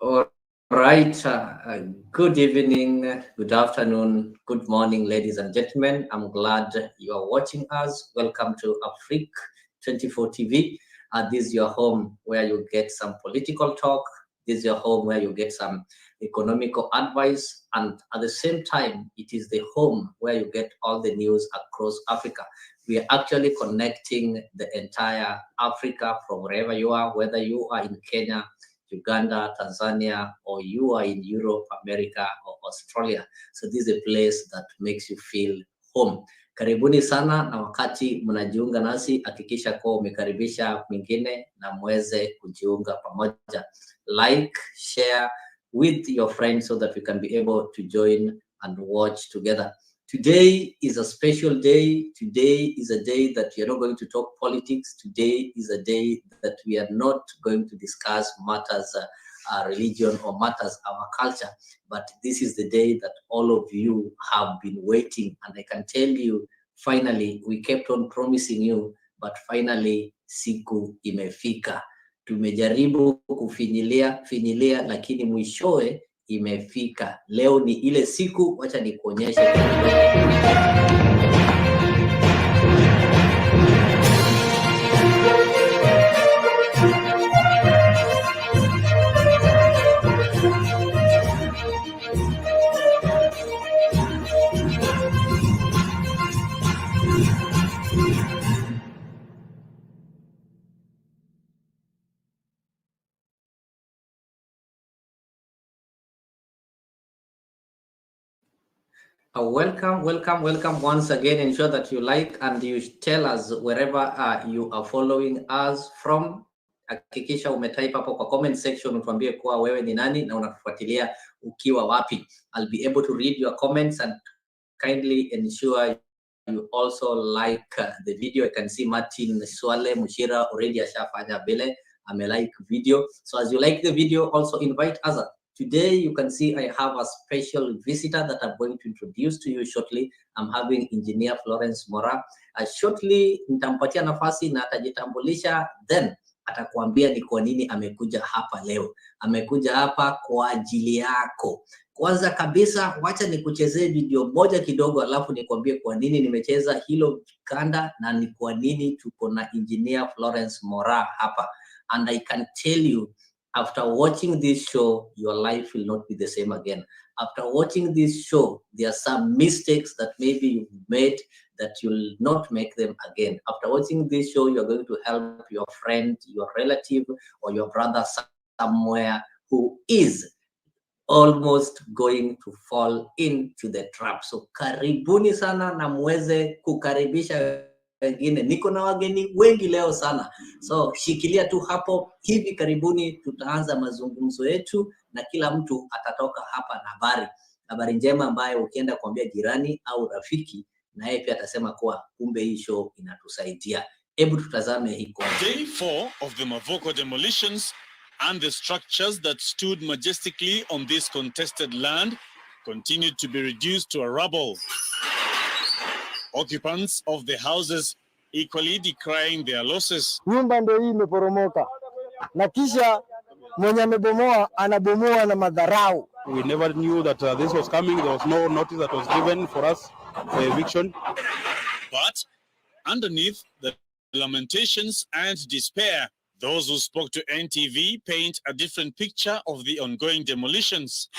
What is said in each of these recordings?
All right. Good evening, good afternoon, good morning, ladies and gentlemen. I'm glad you are watching us. Welcome to Afri 24 TV. This is your home where you get some political talk. This is your home where you get some economical advice. And at the same time, it is the home where you get all the news across Africa. We are actually connecting the entire Africa from wherever you are, whether you are in Kenya, Uganda, Tanzania, or you are in Europe, America, or Australia. So this is a place that makes you feel home. Karibuni sana, na wakati mnajiunga nasi hakikisha kuwa umekaribisha mwingine na muweze kujiunga pamoja. Like, share with your friends so that we can be able to join and watch together. Today is a special day. Today is a day that we are not going to talk politics. Today is a day that we are not going to discuss matters religion or matters our culture. But this is the day that all of you have been waiting. And I can tell you, finally, we kept on promising you, but finally, siku imefika. Tumejaribu kufinyilia, lakini mwishowe imefika. Leo ni ile siku, wacha nikuonyeshe. Welcome once again. Ensure that you like and you tell us wherever you are following us from. Hakikisha umetype hapo kwa comment section, utuambie kuwa wewe ni nani na unatufuatilia ukiwa wapi. I'll be able to read your comments and kindly ensure you also like the video. I can see Martin Swale Mushira already ashafanya bele like video. So as you like the video, also invite others. Today, you can see I have a special visitor that I'm going to introduce to you shortly. I'm having Engineer Florence Mora. Shortly, nitampatia nafasi na atajitambulisha, then atakuambia ni kwa nini amekuja hapa leo. Amekuja hapa kwa ajili yako. Kwanza kabisa, wacha nikuchezee video moja kidogo, alafu nikwambie kwa nini nimecheza hilo kanda na ni kwa nini tuko na Engineer Florence Mora hapa. And I can tell you, after watching this show, your life will not be the same again. After watching this show, there are some mistakes that maybe you've made that you'll not make them again. After watching this show, you're going to help your friend, your relative, or your brother somewhere who is almost going to fall into the trap. So karibuni sana na muweze kukaribisha wengine. Niko na wageni wengi leo sana. So shikilia tu hapo, hivi karibuni tutaanza mazungumzo yetu na kila mtu atatoka hapa na habari njema ambayo ukienda kuambia jirani au rafiki, na yeye pia atasema kuwa kumbe hii show inatusaidia. Hebu tutazame hii kwa. Day 4 of the Mavoko demolitions and the structures that stood majestically on this contested land continued to be reduced to a rubble. Occupants of the houses equally decrying their losses. Nyumba ndio hii imeporomoka. Na kisha mwenye amebomoa anabomoa na madharau. We never knew that this was coming. There was no notice that was given for us for eviction. But underneath the lamentations and despair, those who spoke to NTV paint a different picture of the ongoing demolitions.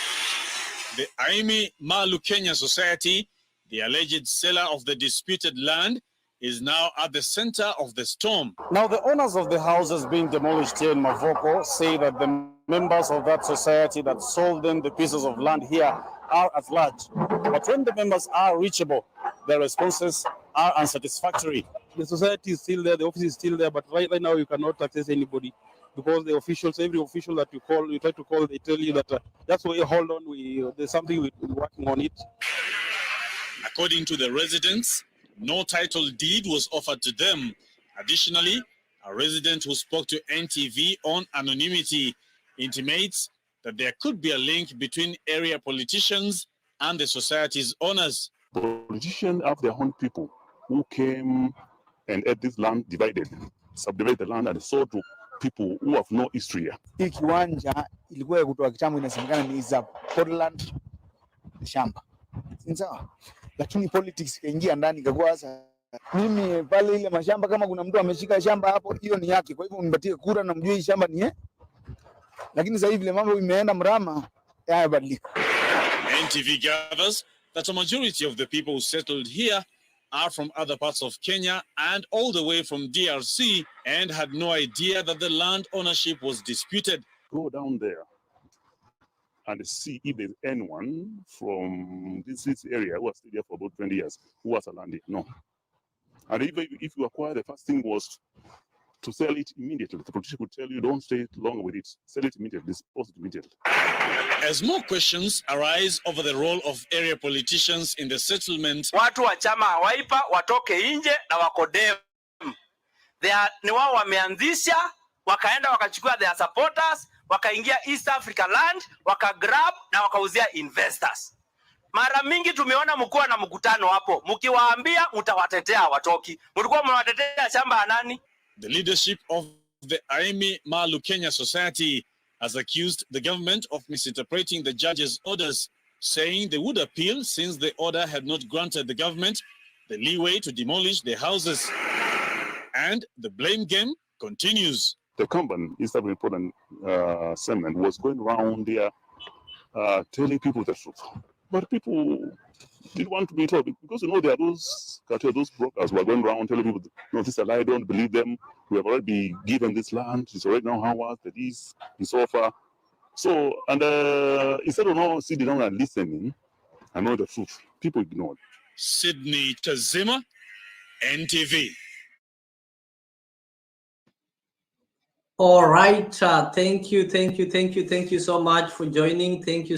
The Aimi Malu Kenya Society, the alleged seller of the disputed land, is now at the center of the storm. Now, the owners of the houses being demolished here in Mavoko say that the members of that society that sold them the pieces of land here are at large. But when the members are reachable, their responses are unsatisfactory. The society is still there, the office is still there, but right now you cannot access anybody because the officials, every official that you try to call, they tell you that that's why hold on, there's something we're working on it. According to the residents, no title deed was offered to them. Additionally, a resident who spoke to NTV on anonymity intimates that there could be a link between area politicians and the society's owners. Politicians have their own people who came and had this land divided, subdivided the land and sold to people who have no history here. Hii kiwanja ilikuwa ya kutoa kitambo, inasemekana ni za Portland shamba, sawa, lakini politics kaingia ndani, ikakuwa sasa mimi pale ile mashamba, kama kuna mtu ameshika shamba hapo, hiyo ni yake, kwa hivyo unipatie kura na mjue hii shamba ni lakini sasa hivi vile mambo imeenda mrama, yabadilika. NTV gathers that a majority of the people who settled here are from other parts of Kenya and all the way from DRC, and had no idea that the land ownership was disputed. Go down there and see if there's anyone from this area who has stayed here for about 20 years who has a land here. No. And even if you acquire, the first thing was to sell it immediately. The politician would tell you, don't stay long with it. Sell it immediately, dispose it immediately. As more questions arise over the role of area politicians in the settlement, watu wa chama hawaipa watoke nje na wakodem. Ni wao wameanzisha, wakaenda wakachukua their supporters, wakaingia East Africa land, wakagrab na wakauzia investors. Mara mingi tumeona mkuu na mkutano hapo, mkiwaambia mtawatetea watoki. Mlikuwa mnawatetea shamba ya nani? The leadership of the Aimi Malu Kenya Society has accused the government of misinterpreting the judge's orders, saying they would appeal since the order had not granted the government the leeway to demolish the houses. And the blame game continues. The company, East African Important Cement, was going around there telling people the truth. But people didn't want to be told, because there are those cartels, those brokers who are going around telling people, no, this is a lie, don't believe them. We have already been given this land, it's already now ours, that is offer. So, and instead of now sitting down and listening and know the truth, people ignored. Sydney Tazima, NTV. All right. Thank you so much for joining. Thank you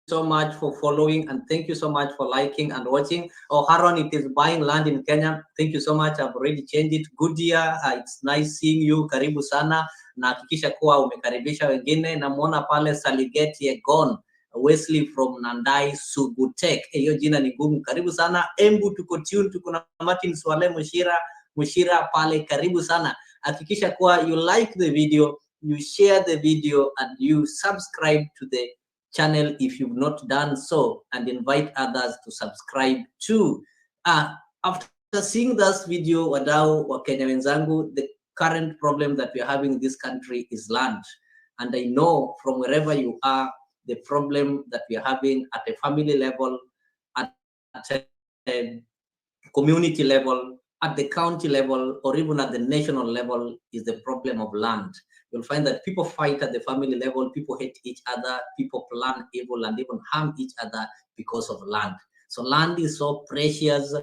so much for following, and thank you so much for liking and watching. Oh, Haron, it is buying land in Kenya. Thank you so much. I've already changed it. Good year. It's nice seeing you. Karibu sana. Na hakikisha kuwa umekaribisha wengine. Namuona pale Saligeti Egon Wesley from Nandai Sugutek. Hiyo jina ni gumu. Karibu sana. Embu tuko tune, tuko na Martin Swale Mushira pale. Karibu sana. Hakikisha kuwa you like the video, you share the video, and you subscribe to the channel if you've not done so, and invite others to subscribe too. After seeing this video, wadau wa Kenya wenzangu, the current problem that we are having in this country is land. And I know from wherever you are, the problem that we are having at a family level, at a community level, at the county level, or even at the national level, is the problem of land. You'll find that people fight at the family level, people hate each other, people plan evil and even harm each other because of land. So land is so precious,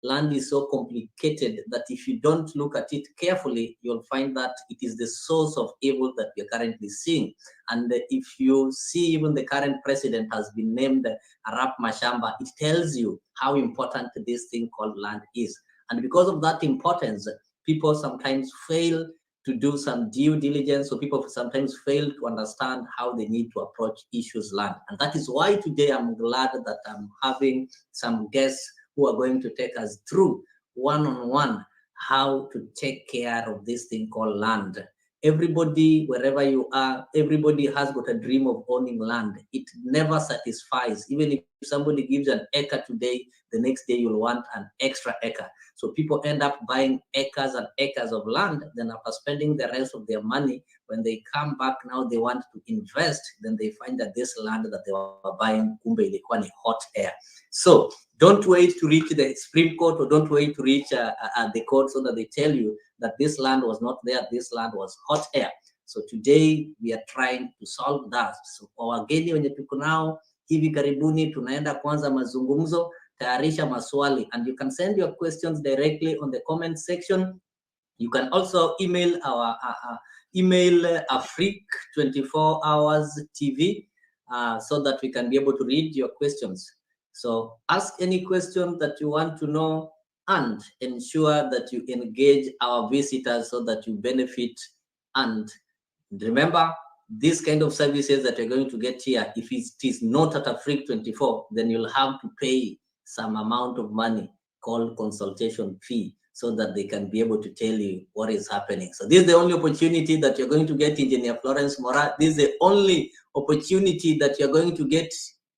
land is so complicated that if you don't look at it carefully, you'll find that it is the source of evil that we are currently seeing. And if you see even the current president has been named Arap Mashamba, it tells you how important this thing called land is. And because of that importance, people sometimes fail to do some due diligence, so people sometimes fail to understand how they need to approach issues land. And that is why today I'm glad that I'm having some guests who are going to take us through one-on-one how to take care of this thing called land. Everybody, wherever you are, everybody has got a dream of owning land. It never satisfies. Even if somebody gives an acre today, the next day you'll want an extra acre. So people end up buying acres and acres of land. Then after spending the rest of their money, when they come back now they want to invest, then they find that this land that they were buying, kumbe ilikuwa ni hot air. So don't wait to reach the Supreme Court, or don't wait to reach the court so that they tell you that this land was not there, this land was hot air. So today we are trying to solve that. So kwa wageni wenye tuko nao hivi karibuni tunaenda kwanza mazungumzo, tayarisha maswali, and you can send your questions directly on the comment section. You can also email our email Afri 24 hours TV so that we can be able to read your questions. So ask any question that you want to know, and ensure that you engage our visitors so that you benefit. And remember, this kind of services that you're going to get here, if it is not at Afri 24, then you'll have to pay some amount of money called consultation fee. so that they can be able to tell you what is happening. So this is the only opportunity that you're going to get, Engineer Florence Mora. This is the only opportunity that you're going to get,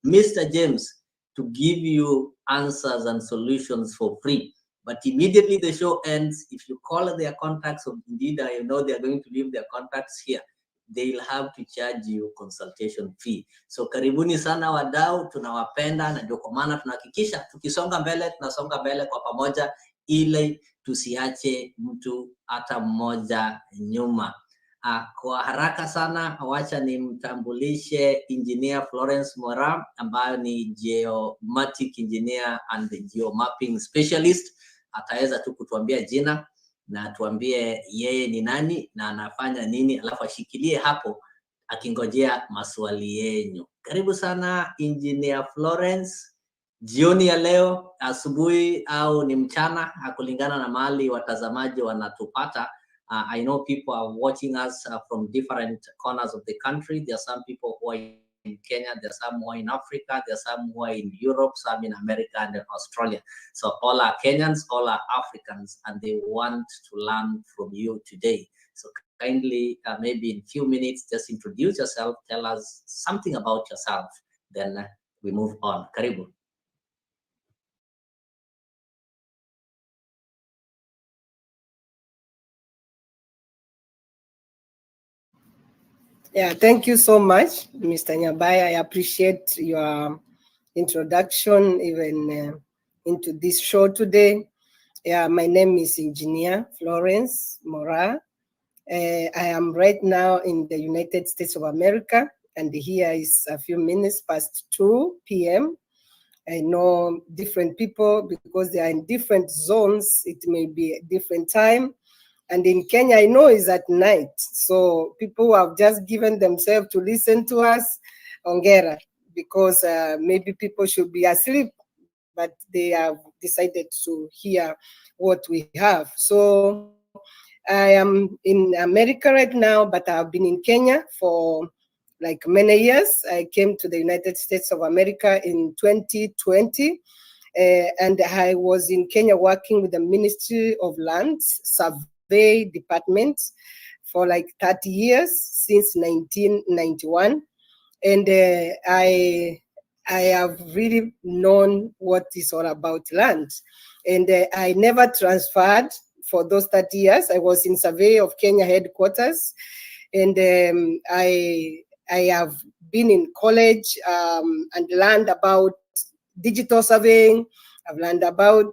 Mr. James, to give you answers and solutions for free. But immediately the show ends, if you call their contacts, or indeed I know they're going to leave their contacts here, they'll have to charge you consultation fee. So karibuni sana wadau, tunawapenda na ndio kwa maana tunahakikisha tukisonga mbele, tunasonga mbele kwa pamoja ili tusiache mtu hata mmoja nyuma. Kwa haraka sana, wacha nimtambulishe Engineer Florence Mora ambayo ni geomatic engineer and geomapping specialist. Ataweza tu kutuambia jina na tuambie yeye ni nani na anafanya nini, alafu ashikilie hapo akingojea maswali yenu. Karibu sana Engineer Florence. Jioni ya leo, asubuhi au ni mchana, kulingana na mahali watazamaji wanatupata. I know people are watching us from different corners of the country. There are some people who are in Kenya, there are some who are in Africa, there are some who are in Europe, some in America and in Australia. So all are Kenyans, all are Africans, and they want to learn from you today. So kindly, maybe in a few minutes, just introduce yourself, tell us something about yourself, then we move on. Karibu. Yeah, thank you so much, Mr. Nyabai. I appreciate your introduction even into this show today. Yeah, my name is Engineer Florence Mora. I am right now in the United States of America, and here is a few minutes past 2 p.m. I know different people because they are in different zones. It may be a different time. And in Kenya, I know it's at night. So people who have just given themselves to listen to us, ongera, because maybe people should be asleep, but they have decided to hear what we have. So I am in America right now, but I've been in Kenya for like many years. I came to the United States of America in 2020. And I was in Kenya working with the Ministry of Lands, Survey Department for like 30 years, since 1991. And I have really known what is all about land. And I never transferred for those 30 years. I was in Survey of Kenya headquarters. And I have been in college and learned about digital surveying. I've learned about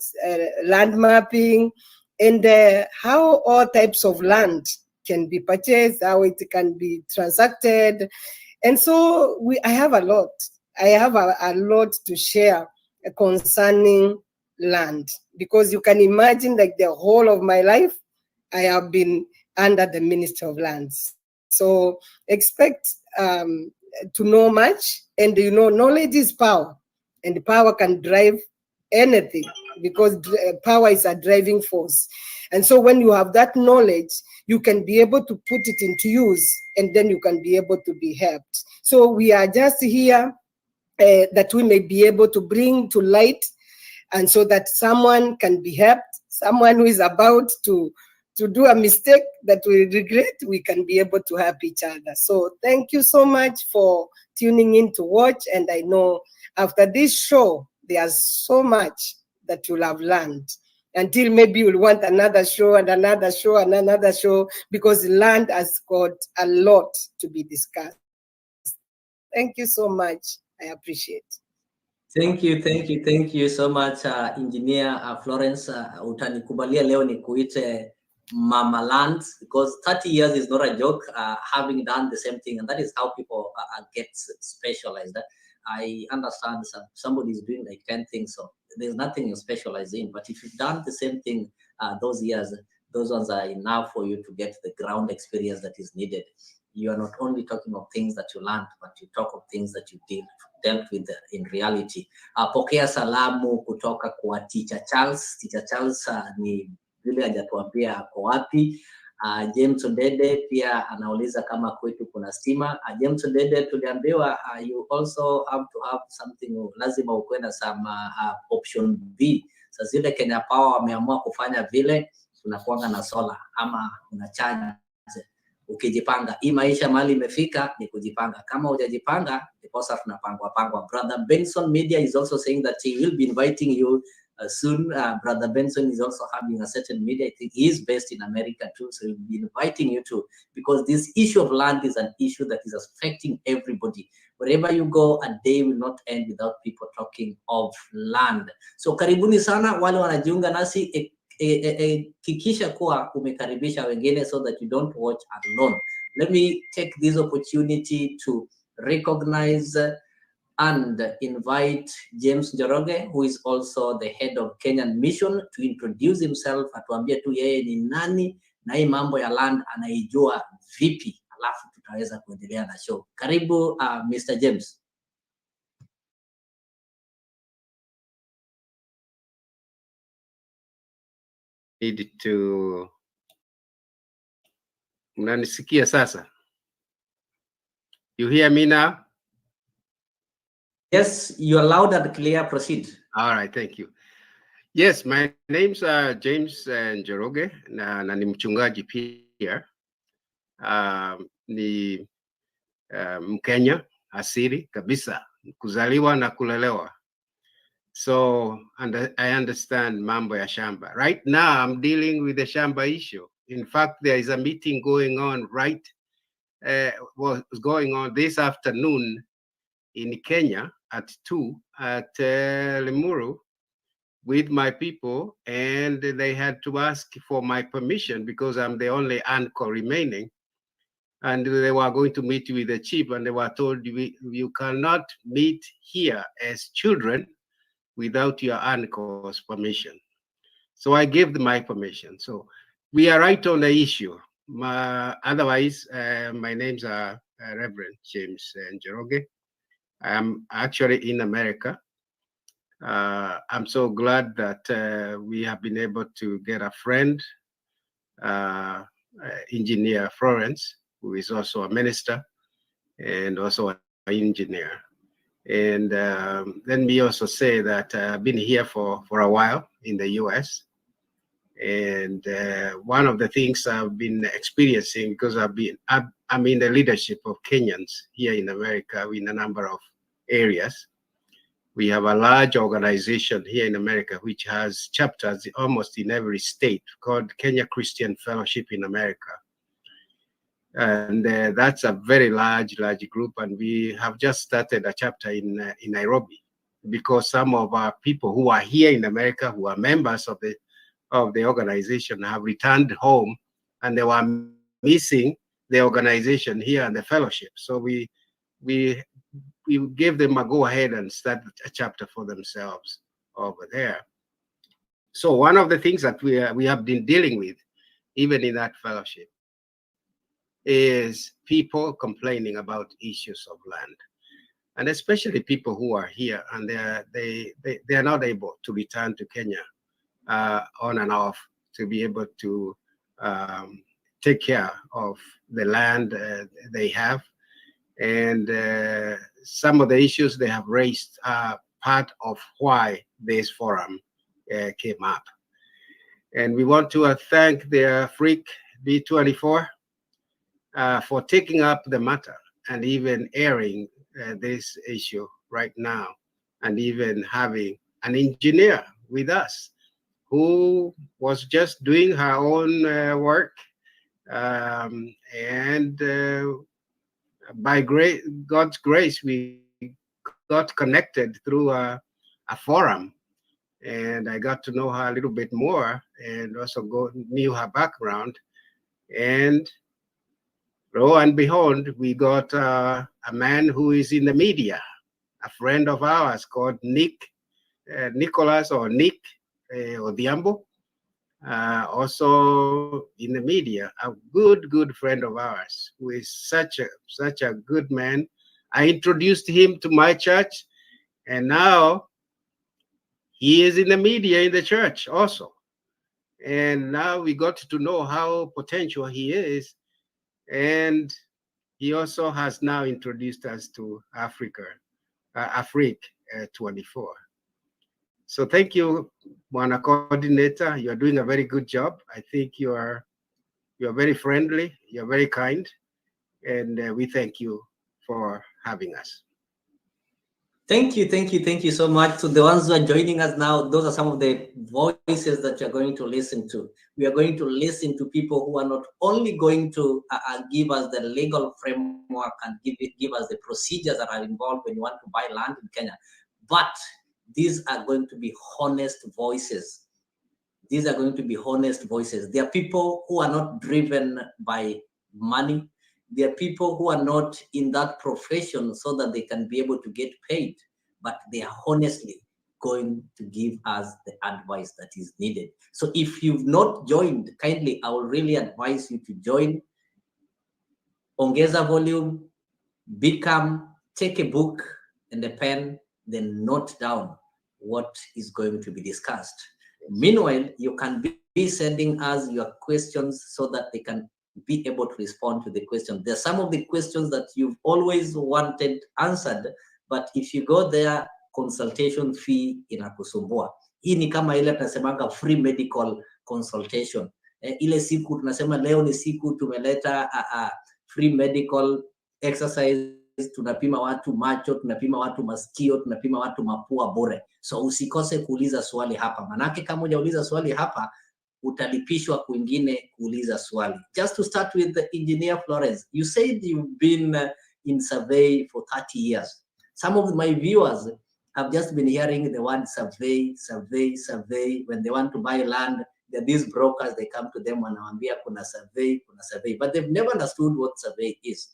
land mapping and how all types of land can be purchased, how it can be transacted. And so I have a lot. I have a lot to share concerning land, because you can imagine like the whole of my life, I have been under the Ministry of Lands. So expect to know much, and you know, knowledge is power. And power can drive anything, because power is a driving force. And so when you have that knowledge, you can be able to put it into use, and then you can be able to be helped. So we are just here that we may be able to bring to light, and so that someone can be helped, someone who is about to do a mistake that we regret, we can be able to help each other. So thank you so much for tuning in to watch. And I know after this show, there's so much that you'll have learned, until maybe you'll want another show and another show and another show, because land has got a lot to be discussed. Thank you so much. I appreciate. Thank you so much, Engineer Florence. Utanikubalia leo ni kuite Mama Land, because 30 years is not a joke, having done the same thing, and that is how people get specialized. I understand somebody is doing like 10 things, so there's nothing you specialize in, but if you've done the same thing those years, those ones are enough for you to get the ground experience that is needed. You are not only talking of things that you learned, but you talk of things that you dealt with in reality. Pokea salamu kutoka kwa Teacher Charles. Teacher Charles ni vile hajatuambia ako wapi. James Odede pia anauliza kama kwetu kuna stima. James Odede tuliambiwa you also have to have something, lazima ukwenda some option B. Sasa zile Kenya Power wameamua kufanya vile, tunakuanga na sola ama una charge ukijipanga. Hii maisha mahali imefika ni kujipanga. Kama hujajipanga, ndiposa tunapangwa. Brother Benson Media is also saying that he will be inviting you soon. Brother Benson is also having a certain media. I think he is based in America too, so he'll be inviting you too, because this issue of land is an issue that is affecting everybody. Wherever you go, a day will not end without people talking of land. So karibuni sana wale wanajiunga nasi. Kikisha kuwa umekaribisha wengine so that you don't watch alone. Let me take this opportunity to recognize and invite James Njoroge, who is also the head of Kenyan Mission, to introduce himself, atuambie tu yeye ni nani na hii mambo ya land anaijua vipi, alafu tutaweza kuendelea na show. Karibu Mr. James. Need to mnanisikia sasa? You hear me now? Yes, you are loud and clear. Proceed. All right, thank you. Yes, my name's James Njoroge na ni mchungaji pia. Ni Mkenya asili kabisa, kuzaliwa na kulelewa. So I understand mambo ya shamba. Right now, I'm dealing with the shamba issue. In fact, there is a meeting going on was going on this afternoon in Kenya at 2 at Limuru with my people, and they had to ask for my permission because I'm the only anchor remaining. And they were going to meet with the chief, and they were told, you cannot meet here as children without your anchor's permission. So I gave them my permission. So we are right on the issue. Otherwise, my name's Reverend James Njoroge. I'm actually in America. I'm so glad that we have been able to get a friend, engineer Florence, who is also a minister and also an engineer. And let me also say that I've been here for a while in the US. And one of the things I've been experiencing, because I'm in the leadership of Kenyans here in America in a number of areas. We have a large organization here in America which has chapters almost in every state called Kenya Christian Fellowship in America. And that's a very large group. And we have just started a chapter in Nairobi, because some of our people who are here in America, who are members of the organization, have returned home, and they were missing the organization here and the fellowship. So we gave them a go ahead and start a chapter for themselves over there. So one of the things that we have been dealing with, even in that fellowship, is people complaining about issues of land, and especially people who are here and they are not able to return to Kenya on and off to be able to take care of the land they have. And some of the issues they have raised are part of why this forum came up. And we want to thank the Afri B24 for taking up the matter and even airing this issue right now, and even having an engineer with us who was just doing her own work. And by God's grace, we got connected through a forum, and I got to know her a little bit more, and also knew her background. And lo and behold, we got a man who is in the media, a friend of ours called Nicholas or Nick Odhiambo, also in the media, a good friend of ours who is such a good man. I introduced him to my church, and now he is in the media in the church also. And now we got to know how potential he is. And he also has now introduced us to Afri 24. So thank you, Bwana Coordinator. You're doing a very good job. I think you're very friendly, you're very kind, and we thank you for having us. Thank you so much to the ones who are joining us now. Those are some of the voices that you're going to listen to. We are going to listen to people who are not only going to give us the legal framework and give us the procedures that are involved when you want to buy land in Kenya, but these are going to be honest voices. These are going to be honest voices. They are people who are not driven by money. They are people who are not in that profession so that they can be able to get paid, but they are honestly going to give us the advice that is needed. So if you've not joined, kindly, I will really advise you to join. Ongeza volume, become, take a book and a pen, then note down what is going to be discussed. Meanwhile, you can be sending us your questions so that they can be able to respond to the question. There are some of the questions that you've always wanted answered, but if you go there, consultation fee inakusumbua. Hii ni kama ile tunasemanga free medical consultation. Ile siku tunasema leo ni siku tumeleta free medical exercise, tunapima watu macho, tunapima watu masikio, tunapima watu mapua bure. So usikose kuuliza swali hapa, manake kama hujauliza swali hapa utalipishwa kwingine kuuliza swali. Just to start with the engineer Florence, you said you've been in survey for 30 years. Some of my viewers have just been hearing the word survey. When they want to buy land, there are these brokers, they come to them wanawambia kuna survey, but they've never understood what survey is.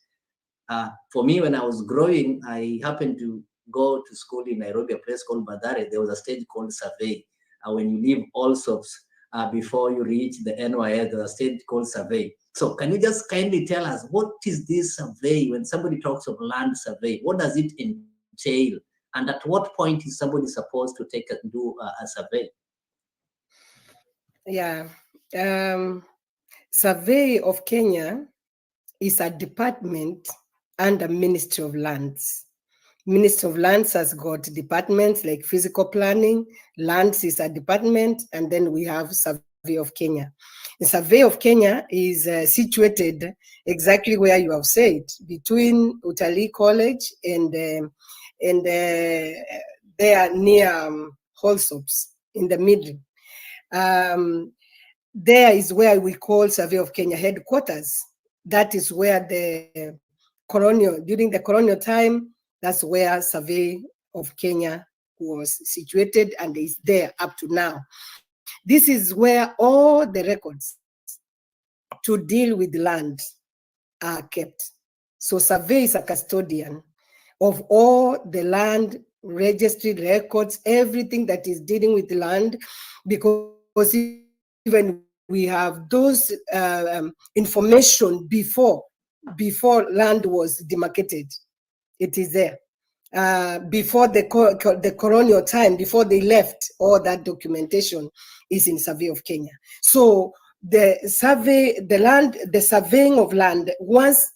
For me, when I was growing, I happened to go to school in Nairobi, a place called Badare. There was a stage called survey. When you leave Allsops, before you reach the NYS, there's a stage called survey. So can you just kindly tell us, what is this survey? When somebody talks of land survey, what does it entail? And at what point is somebody supposed to do a survey? Yeah. Survey of Kenya is a department under Ministry of Lands. Ministry of Lands has got departments like physical planning, lands is a department, and then we have Survey of Kenya. The Survey of Kenya is situated exactly where you have said, between Utalii College and they are near Allsops in the middle. There is where we call Survey of Kenya headquarters. That is where during the colonial time, that's where Survey of Kenya was situated and is there up to now. This is where all the records to deal with land are kept. So Survey is a custodian of all the land registry records, everything that is dealing with land, because even we have those information before land was demarcated. It is there. Before the colonial time, before they left, all that documentation is in Survey of Kenya. So the surveying of land, once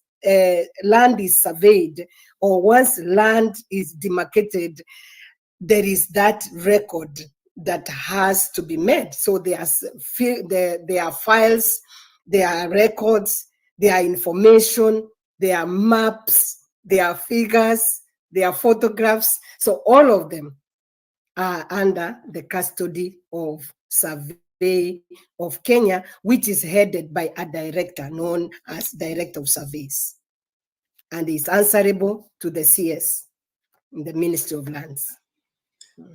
land is surveyed or once land is demarcated, there is that record that has to be made. So there are files, there are records, there are information, there are maps, there are figures, there are photographs. So all of them are under the custody of Survey of Kenya, which is headed by a director known as Director of Surveys, and is answerable to the CS in the Ministry of Lands.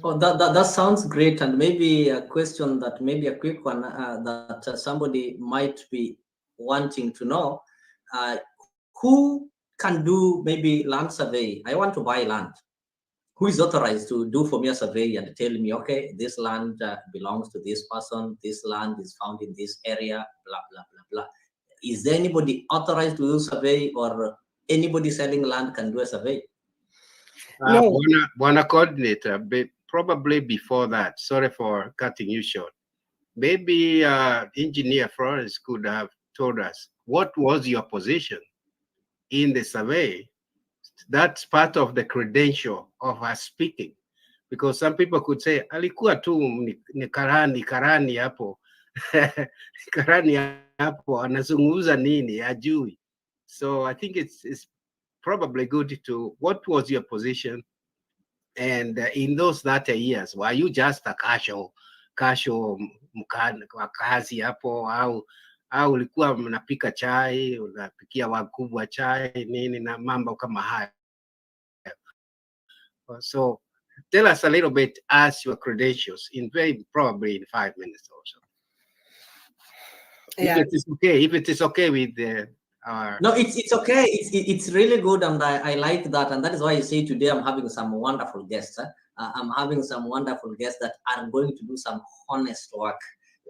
Oh, that sounds great. And maybe a question that maybe a quick one that somebody might be wanting to know, who can do maybe land survey? I want to buy land. Who is authorized to do for me a survey and tell me, okay, this land belongs to this person, this land is found in this area, blah, blah, blah, blah. Is there anybody authorized to do survey, or anybody selling land can do a survey? No. Bwana Coordinator, probably before that, sorry for cutting you short, maybe Engineer Florence could have told us, what was your position in the survey? That's part of the credential of her speaking, because some people could say alikuwa tu ni karani hapo karani hapo anazungumza nini ajui. So I think it's probably good to, what was your position, and in those latter years were you just a casual mkazi hapo, au ulikuwa mnapika chai, unapikia wakubwa chai nini na mambo kama haya? So tell us a little bit as your credentials in probably in 5 minutes or so. Yeah. If it is okay with No, it's okay. It's really good, and I like that, and that is why you say today I'm having some wonderful guests. I'm having some wonderful guests that are going to do some honest work.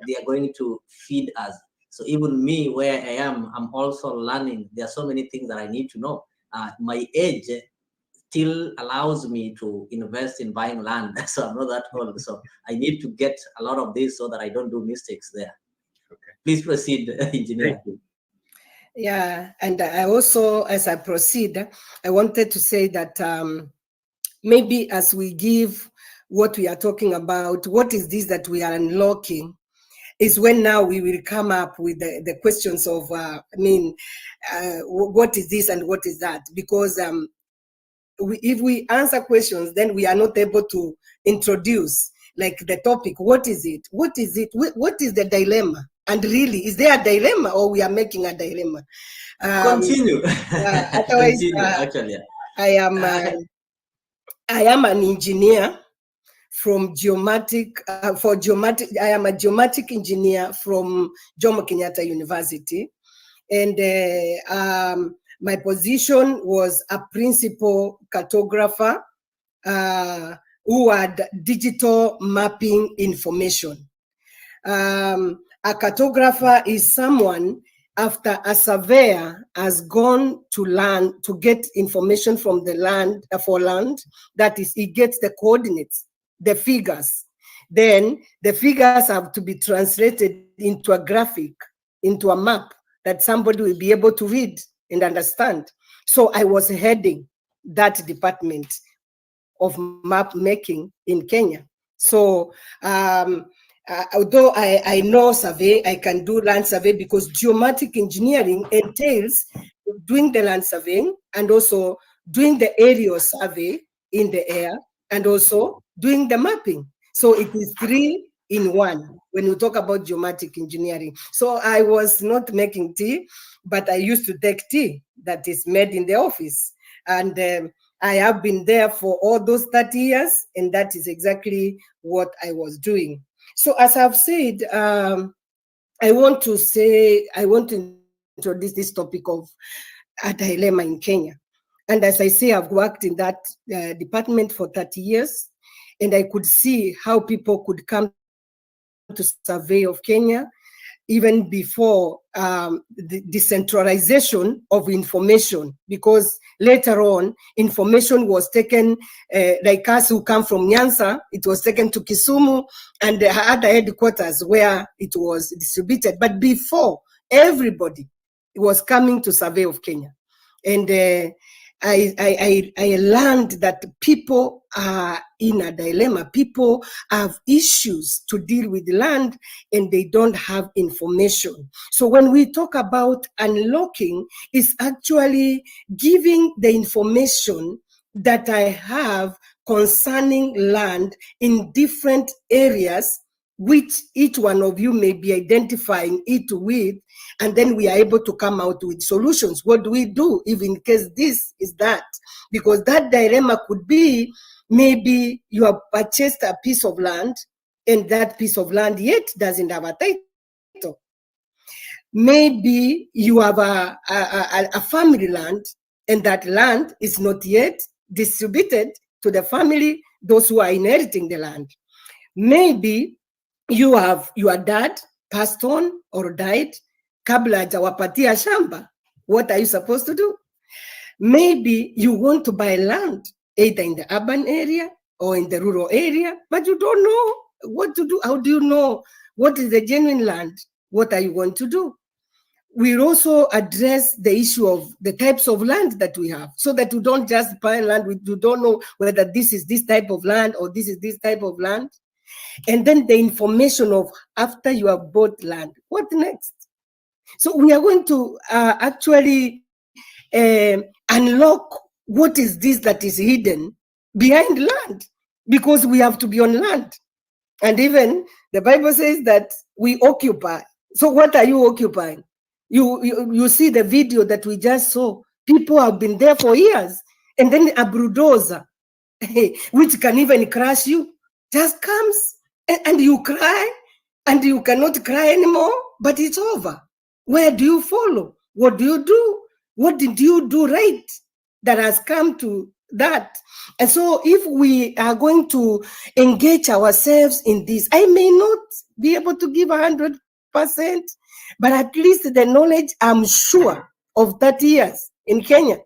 They are going to feed us. So even me, where I am, I'm also learning. There are so many things that I need to know. My age still allows me to invest in buying land, so I'm not that old. So I need to get a lot of this so that I don't do mistakes there. Okay. Please proceed, engineer. Thank you. Yeah, and I also, as I proceed, I wanted to say that maybe as we give what we are talking about, what is this that we are unlocking, is when now we will come up with the questions of, what is this and what is that? Because if we answer questions, then we are not able to introduce like the topic. What is it? What is it? What is the dilemma? And really, is there a dilemma, or we are making a dilemma? Continue. Otherwise, Continue. Actually, I am an engineer from geomatic. I am a geomatic engineer from Jomo Kenyatta University, and my position was a principal cartographer who had digital mapping information. A cartographer is someone, after a surveyor has gone to land to get information from the land, for land, that is, he gets the coordinates, the figures. Then the figures have to be translated into a graphic, into a map that somebody will be able to read and understand. So I was heading that department of map making in Kenya. So although I know survey, I can do land survey, because geomatic engineering entails doing the land surveying and also doing the aerial survey in the air and also doing the mapping. So it is 3 in 1 when you talk about geomatic engineering. So I was not making tea, but I used to take tea that is made in the office. And I have been there for all those 30 years, and that is exactly what I was doing. So as I've said, I want to introduce this topic of a dilemma in Kenya. And as I say, I've worked in that department for 30 years, and I could see how people could come to survey of Kenya even before the decentralization of information, because later on, information was taken, like us who come from Nyanza, it was taken to Kisumu and the other headquarters where it was distributed. But before, everybody was coming to survey of Kenya. And I learned that people are in a dilemma. People have issues to deal with land and they don't have information. So when we talk about unlocking, it's actually giving the information that I have concerning land in different areas, which each one of you may be identifying it with, and then we are able to come out with solutions. What do we do if in case this is that? Because that dilemma could be, maybe you have purchased a piece of land and that piece of land yet doesn't have a title. Maybe you have a family land and that land is not yet distributed to the family, those who are inheriting the land. Maybe you have your dad passed on or died, kabla hajawapatia shamba. What are you supposed to do? Maybe you want to buy land, either in the urban area or in the rural area, but you don't know what to do. How do you know what is the genuine land? What are you going to do? we'll also address the issue of the types of land that we have, so that we don't just buy land, we don't know whether this is this type of land or this is this type of land. And then the information of after you have bought land, what next? So we are going to actually unlock what is this that is hidden behind land, because we have to be on land. And even the Bible says that we occupy. So what are you occupying? You see the video that we just saw. People have been there for years, and then a bulldozer, which can even crush you, just comes and you cry, and you cannot cry anymore, but it's over. Where do you follow? What do you do? What did you do right that has come to that? And so if we are going to engage ourselves in this, I may not be able to give 100%, but at least the knowledge I'm sure of 30 years in Kenya,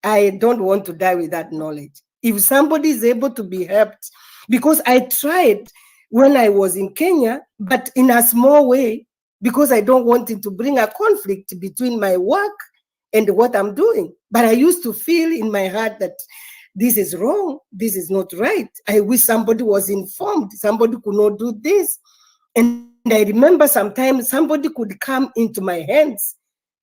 I don't want to die with that knowledge. If somebody is able to be helped, because I tried when I was in Kenya, but in a small way, because I don't want it to bring a conflict between my work and what I'm doing. But I used to feel in my heart that this is wrong, this is not right. I wish somebody was informed, somebody could not do this. And I remember sometimes somebody could come into my hands.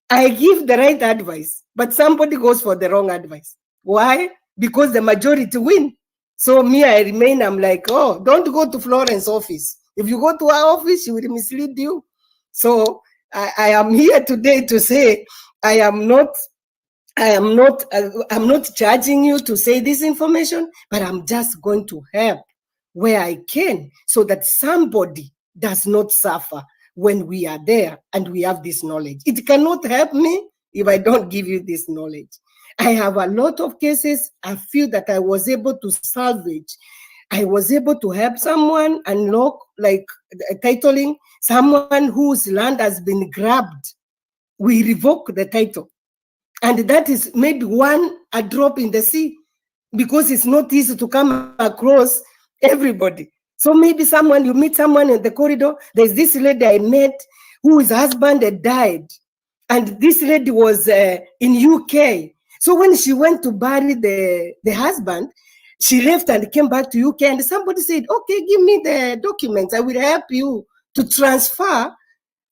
I give the right advice, but somebody goes for the wrong advice. Why? Because the majority win. So me, I remain, I'm like, oh, don't go to Florence office. If you go to our office, she will mislead you. So I am here today to say, I'm not charging you to say this information, but I'm just going to help where I can, so that somebody does not suffer when we are there and we have this knowledge. It cannot help me if I don't give you this knowledge. I have a lot of cases I feel that I was able to salvage. I was able to help someone unlock, like titling, someone whose land has been grabbed. We revoke the title. And that is maybe a drop in the sea, because it's not easy to come across everybody. So maybe you meet someone in the corridor. There's this lady I met whose husband had died. And this lady was in UK. So when she went to bury the husband, she left and came back to UK, and somebody said, okay, give me the documents. I will help you to transfer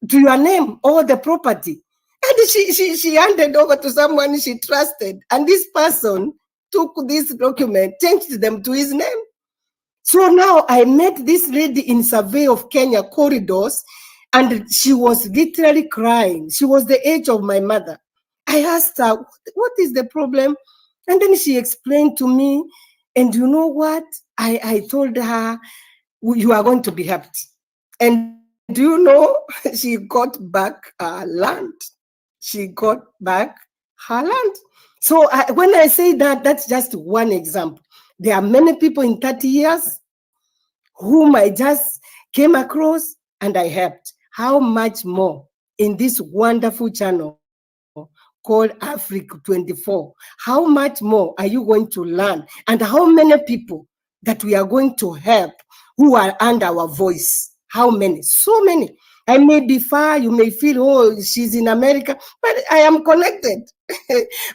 to your name all the property. And she handed over to someone she trusted. And this person took this document, changed them to his name. So now I met this lady in Survey of Kenya corridors, and she was literally crying. She was the age of my mother. I asked her, what is the problem? And then she explained to me, and you know what? I told her, you are going to be helped. And do you know, she got back her land. She got back her land. So when I say that, that's just one example. There are many people in 30 years whom I just came across and I helped. How much more in this wonderful channel called Afri 24? How much more are you going to learn? And how many people that we are going to help who are under our voice? How many? So many. I may be far, you may feel, oh, she's in America, but I am connected.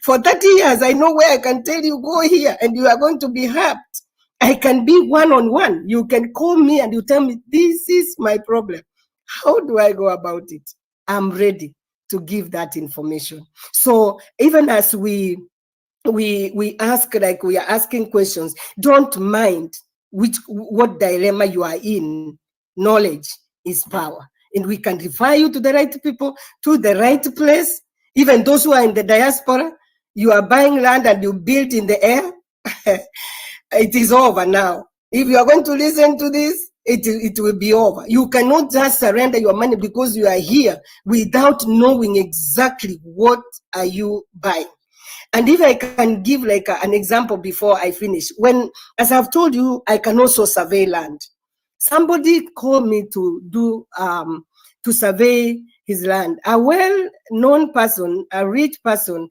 For 30 years, I know where I can tell you, go here, and you are going to be helped. I can be one-on-one. You can call me and you tell me, this is my problem. How do I go about it? I'm ready to give that information. So even as we ask, like we are asking questions, don't mind what dilemma you are in. Knowledge is power. And we can refer you to the right people, to the right place. Even those who are in the diaspora, you are buying land and you build in the air. It is over now. If you are going to listen to this, it will be over. You cannot just surrender your money because you are here without knowing exactly what are you buying. And if I can give like an example before I finish, as I've told you, I can also survey land. Somebody called me to survey his land. A well-known person, a rich person,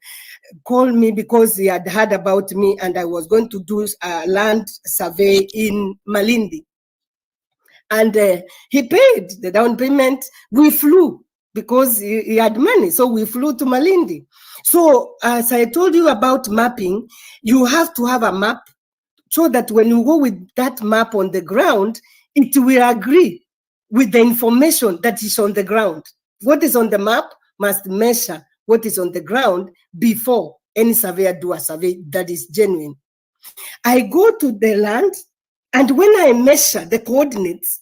called me because he had heard about me and I was going to do a land survey in Malindi. And he paid the down payment. We flew because he had money. So we flew to Malindi. So as I told you about mapping, you have to have a map so that when you go with that map on the ground, it will agree with the information that is on the ground. What is on the map must measure what is on the ground before any surveyor do a survey that is genuine. I go to the land, and when I measure the coordinates,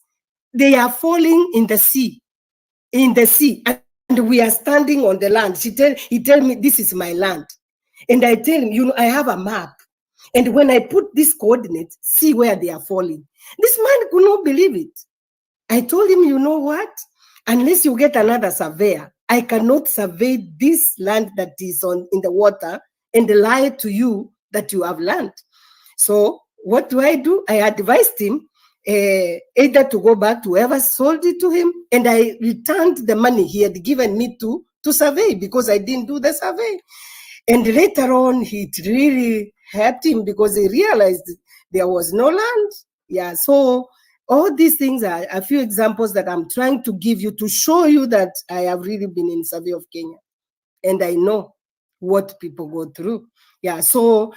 they are falling in the sea, and we are standing on the land. He tell me, this is my land. And I tell him, I have a map. And when I put these coordinates, see where they are falling. This man could not believe it. I told him, you know what? Unless you get another surveyor, I cannot survey this land that is in the water and lie to you that you have land. So what do? I advised him either to go back to whoever sold it to him, and I returned the money he had given me to survey, because I didn't do the survey. And later on, it really helped him because he realized there was no land. Yeah, so all these things are a few examples that I'm trying to give you to show you that I have really been in survey of Kenya, and I know what people go through. Yeah, so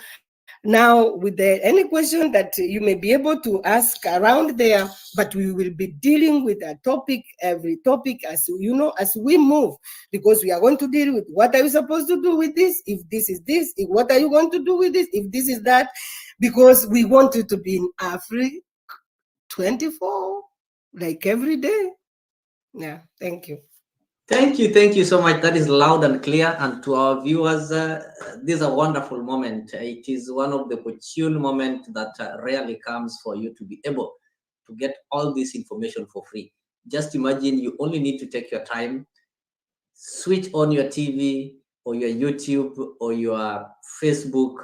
now, with any question that you may be able to ask around there, but we will be dealing with a topic, every topic, as as we move, because we are going to deal with what are you supposed to do with this, if this is this, what are you going to do with this, if this is that, because we want you to be in Afri 24, like every day. Yeah, thank you. Thank you so much. That is loud and clear. And to our viewers, this is a wonderful moment. It is one of the opportune moments that rarely comes for you to be able to get all this information for free. Just imagine you only need to take your time, switch on your TV or your YouTube or your Facebook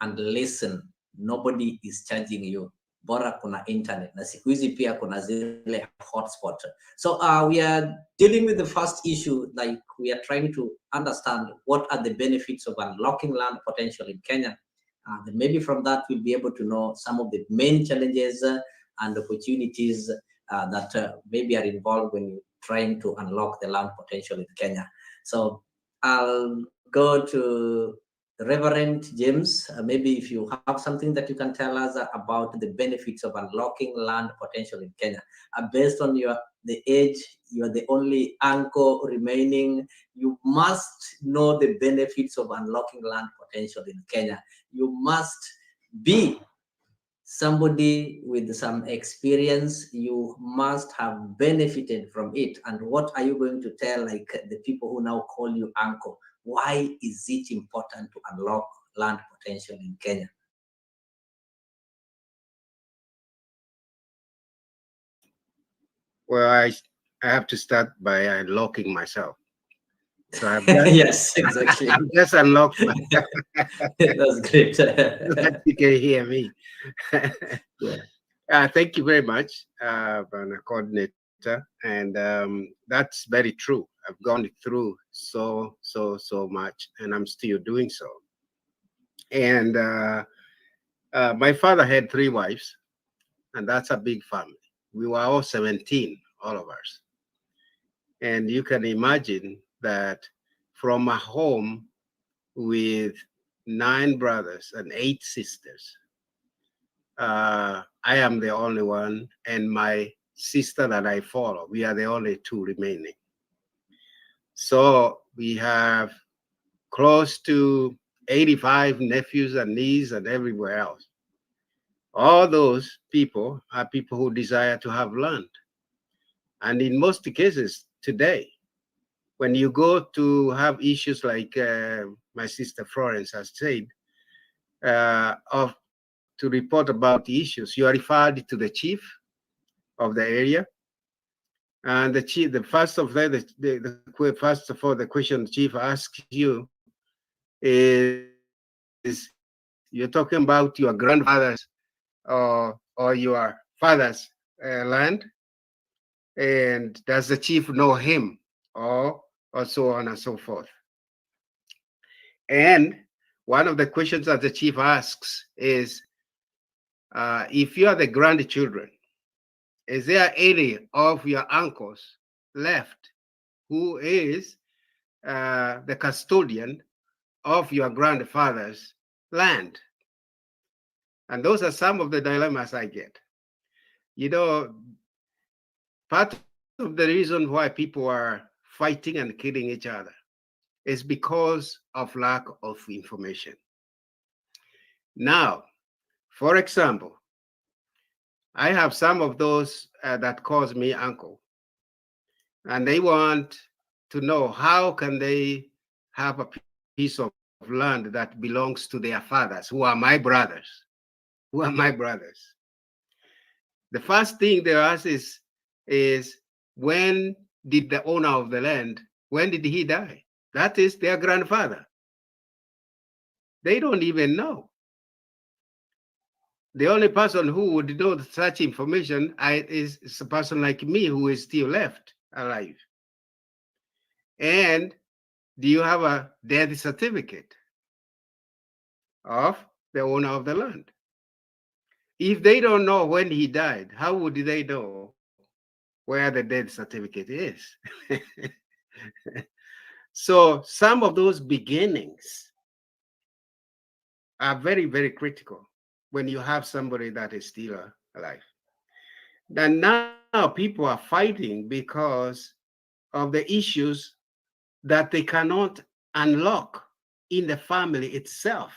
and listen. Nobody is charging you. Bora kuna internet na siku hizi pia kuna zile hotspot. So we are dealing with the first issue, like we are trying to understand what are the benefits of unlocking land potential in Kenya. Then maybe from that we'll be able to know some of the main challenges and opportunities that maybe are involved when you're trying to unlock the land potential in Kenya. So I'll go to Reverend James. Maybe if you have something that you can tell us about the benefits of unlocking land potential in Kenya. Based on the age, you're the only uncle remaining. You must know the benefits of unlocking land potential in Kenya. You must be somebody with some experience. You must have benefited from it. And what are you going to tell, like, the people who now call you uncle? Why is it important to unlock land potential in Kenya? Well, I have to start by unlocking myself. So I've just, yes, exactly. I've just unlocked myself. That's great. That you can hear me. Yeah. Thank you very much, the coordinator. And that's very true. I've gone through so much, and I'm still doing so. And my father had 3 wives, and that's a big family. We were all 17, all of us. And you can imagine that from a home with 9 brothers and 8 sisters, I am the only one, and my sister that I follow, we are the only 2 remaining. So we have close to 85 nephews and nieces and everywhere else. All those people are people who desire to have land. And in most cases today, when you go to have issues like my sister Florence has said, to report about the issues, you are referred to the chief of the area. And the chief, first of all, the question the chief asks you is, you're talking about your grandfather's or your father's land, and does the chief know him, or so on and so forth. And one of the questions that the chief asks is, if you are the grandchildren, is there any of your uncles left who is the custodian of your grandfather's land? And those are some of the dilemmas I get. You know, part of the reason why people are fighting and killing each other is because of lack of information. Now, for example, I have some of those that calls me uncle, and they want to know how can they have a piece of land that belongs to their fathers, who are my brothers, The first thing they ask is when did the owner of the land, when did he die? That is their grandfather. They don't even know. The only person who would know such information is a person like me who is still left alive. And do you have a death certificate of the owner of the land? If they don't know when he died, how would they know where the death certificate is? So some of those beginnings are very, very critical when you have somebody that is still alive. And now people are fighting because of the issues that they cannot unlock in the family itself.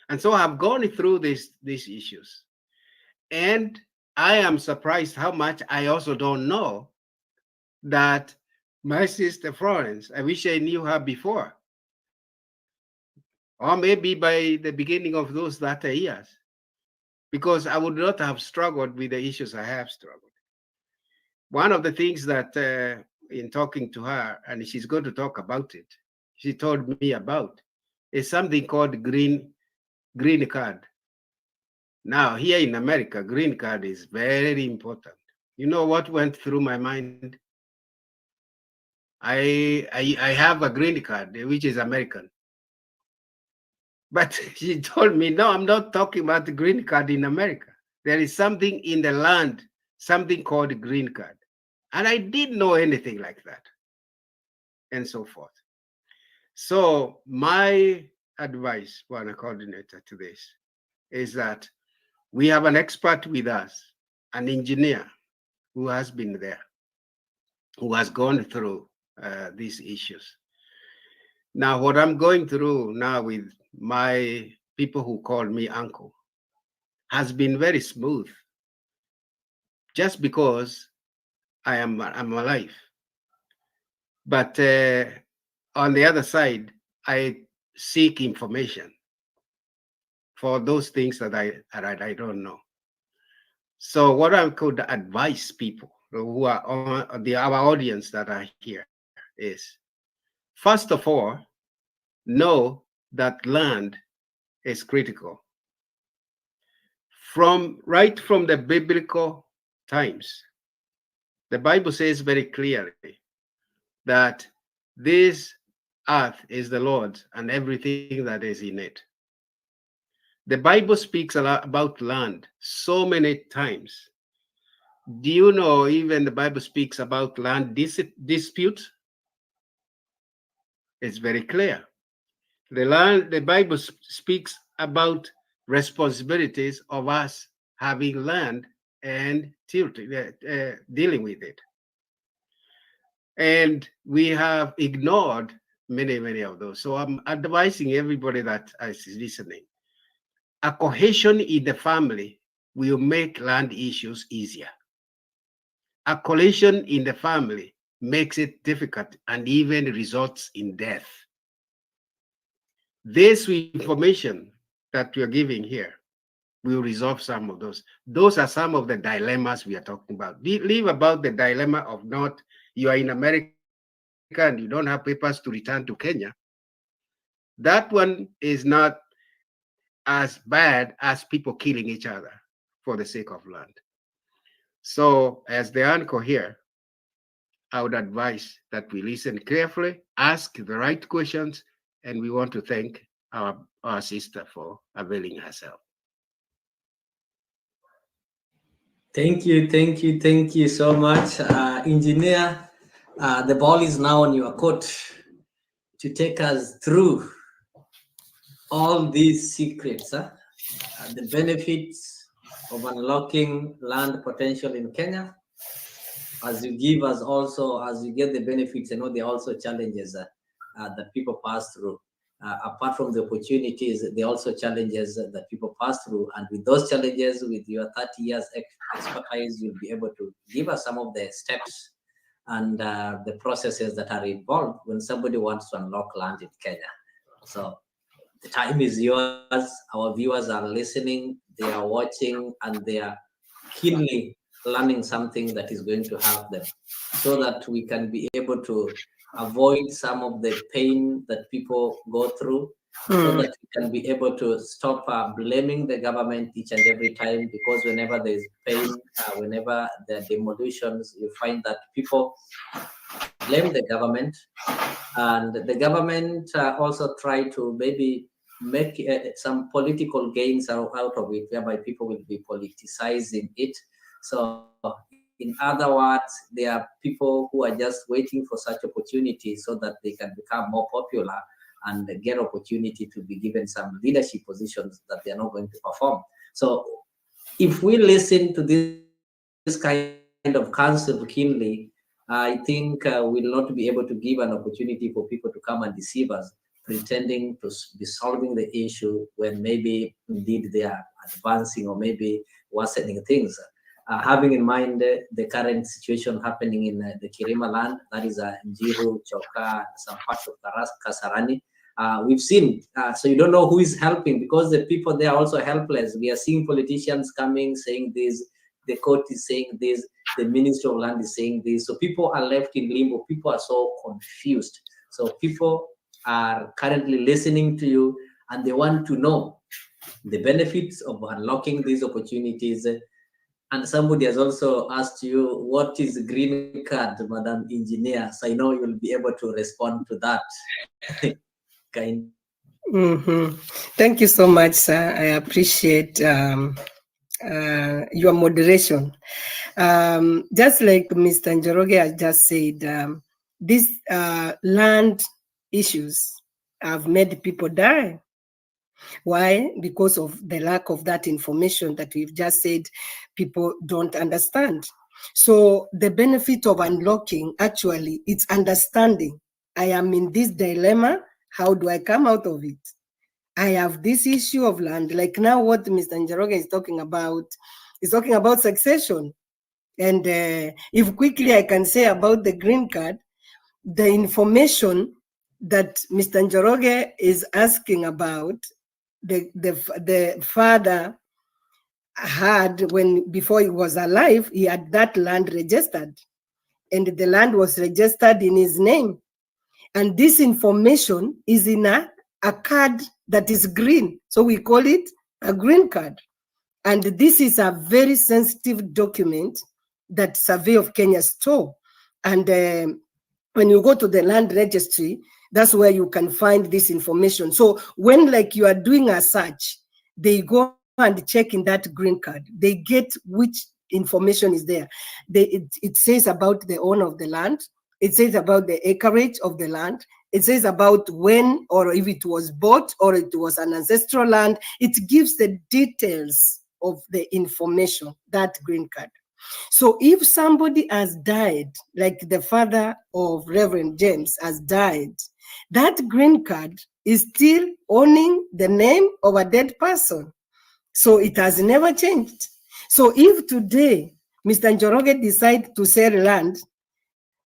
And so I've gone through these issues. And I am surprised how much I also don't know that my sister Florence, I wish I knew her before. Or maybe by the beginning of those latter years, because I would not have struggled with the issues I have struggled. One of the things that in talking to her, and she's going to talk about it, she told me about, is something called green card. Now, here in America, green card is very important. You know what went through my mind? I have a green card, which is American. But she told me, no, I'm not talking about the green card in America. There is something in the land, something called a green card. And I didn't know anything like that, and so forth. So my advice, one coordinator to this, is that we have an expert with us, an engineer who has been there, who has gone through these issues. Now, what I'm going through now with my people who call me uncle has been very smooth, just because I'm alive. But on the other side, I seek information for those things that I don't know. So what I could advise people who are on our audience that are here is, first of all, know that land is critical. Right from the biblical times, the Bible says very clearly that this earth is the Lord's and everything that is in it. The Bible speaks a lot about land so many times. Do you know even the Bible speaks about land disputes? It's very clear. The Bible speaks about responsibilities of us having land and dealing with it. And we have ignored many of those. So I'm advising everybody that is listening. A cohesion in the family will make land issues easier. A cohesion in the family makes it difficult and even results in death. This information that we are giving here will resolve some of those. Those are some of the dilemmas we are talking about. Leave about the dilemma of not, you are in America and you don't have papers to return to Kenya. That one is not as bad as people killing each other for the sake of land. So as the uncle here, I would advise that we listen carefully, ask the right questions, and we want to thank our sister for availing herself. Thank you so much, Engineer. The ball is now on your court to take us through all these secrets, the benefits of unlocking land potential in Kenya. As you give us also, as you get the benefits, there are also challenges that people pass through. Apart from the opportunities, there are also challenges that people pass through. And with those challenges, with your 30 years expertise, you'll be able to give us some of the steps and the processes that are involved when somebody wants to unlock land in Kenya. So the time is yours. Our viewers are listening, they are watching, and they are keenly learning something that is going to help them so that we can be able to avoid some of the pain that people go through, so that we can be able to stop blaming the government each and every time, because whenever there's pain, whenever there are demolitions, you find that people blame the government, and the government also try to maybe make some political gains out of it, whereby people will be politicizing it. So in other words, there are people who are just waiting for such opportunities so that they can become more popular and get opportunity to be given some leadership positions that they are not going to perform. So if we listen to this kind of counsel keenly, I think we'll not be able to give an opportunity for people to come and deceive us, pretending to be solving the issue when maybe indeed they are advancing or maybe worsening things. Having in mind the current situation happening in the Kirima land, that is Njiru, Choka, some parts of Kasarani. We've seen, so you don't know who is helping, because the people there are also helpless. We are seeing politicians coming saying this, the court is saying this, the Ministry of Land is saying this. So people are left in limbo. People are so confused. So people are currently listening to you and they want to know the benefits of unlocking these opportunities. And somebody has also asked you, what is green card, Madam Engineer? So I know you'll be able to respond to that. Kind. Thank you so much, sir. I appreciate your moderation. Just like Mr. Njoroge has just said, these land issues have made people die. Why? Because of the lack of that information that we've just said people don't understand. So the benefit of unlocking, actually, it's understanding. I am in this dilemma. How do I come out of it? I have this issue of land. Like now what Mr. Njoroge is talking about succession. And if quickly I can say about the green card, the information that Mr. Njoroge is asking about, the father had, before he was alive, he had that land registered, and the land was registered in his name. And this information is in a card that is green. So we call it a green card. And this is a very sensitive document that Survey of Kenya store. And when you go to the land registry, that's where you can find this information. So when you are doing a search, they go and check in that green card. They get which information is there. It says about the owner of the land. It says about the acreage of the land. It says about when, or if it was bought, or it was an ancestral land. It gives the details of the information, that green card. So if somebody has died, like the father of Reverend James has died, that green card is still owning the name of a dead person. So it has never changed. So if today Mr. Njoroge decides to sell land,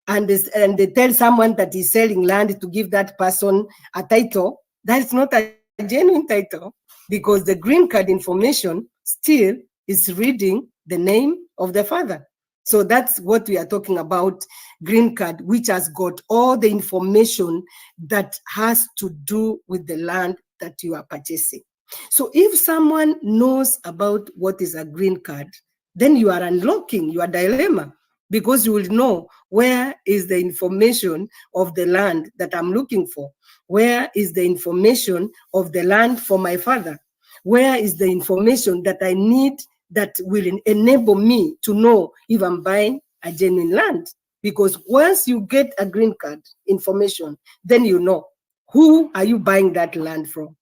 and they tell someone that he's selling land to give that person a title, that's not a genuine title, because the green card information still is reading the name of the father. So that's what we are talking about, green card, which has got all the information that has to do with the land that you are purchasing. So if someone knows about what is a green card, then you are unlocking your dilemma, because you will know where is the information of the land that I'm looking for. Where is the information of the land for my father? Where is the information that I need that will enable me to know if I'm buying a genuine land? because once you get a green card information, then you know who are you buying that land from.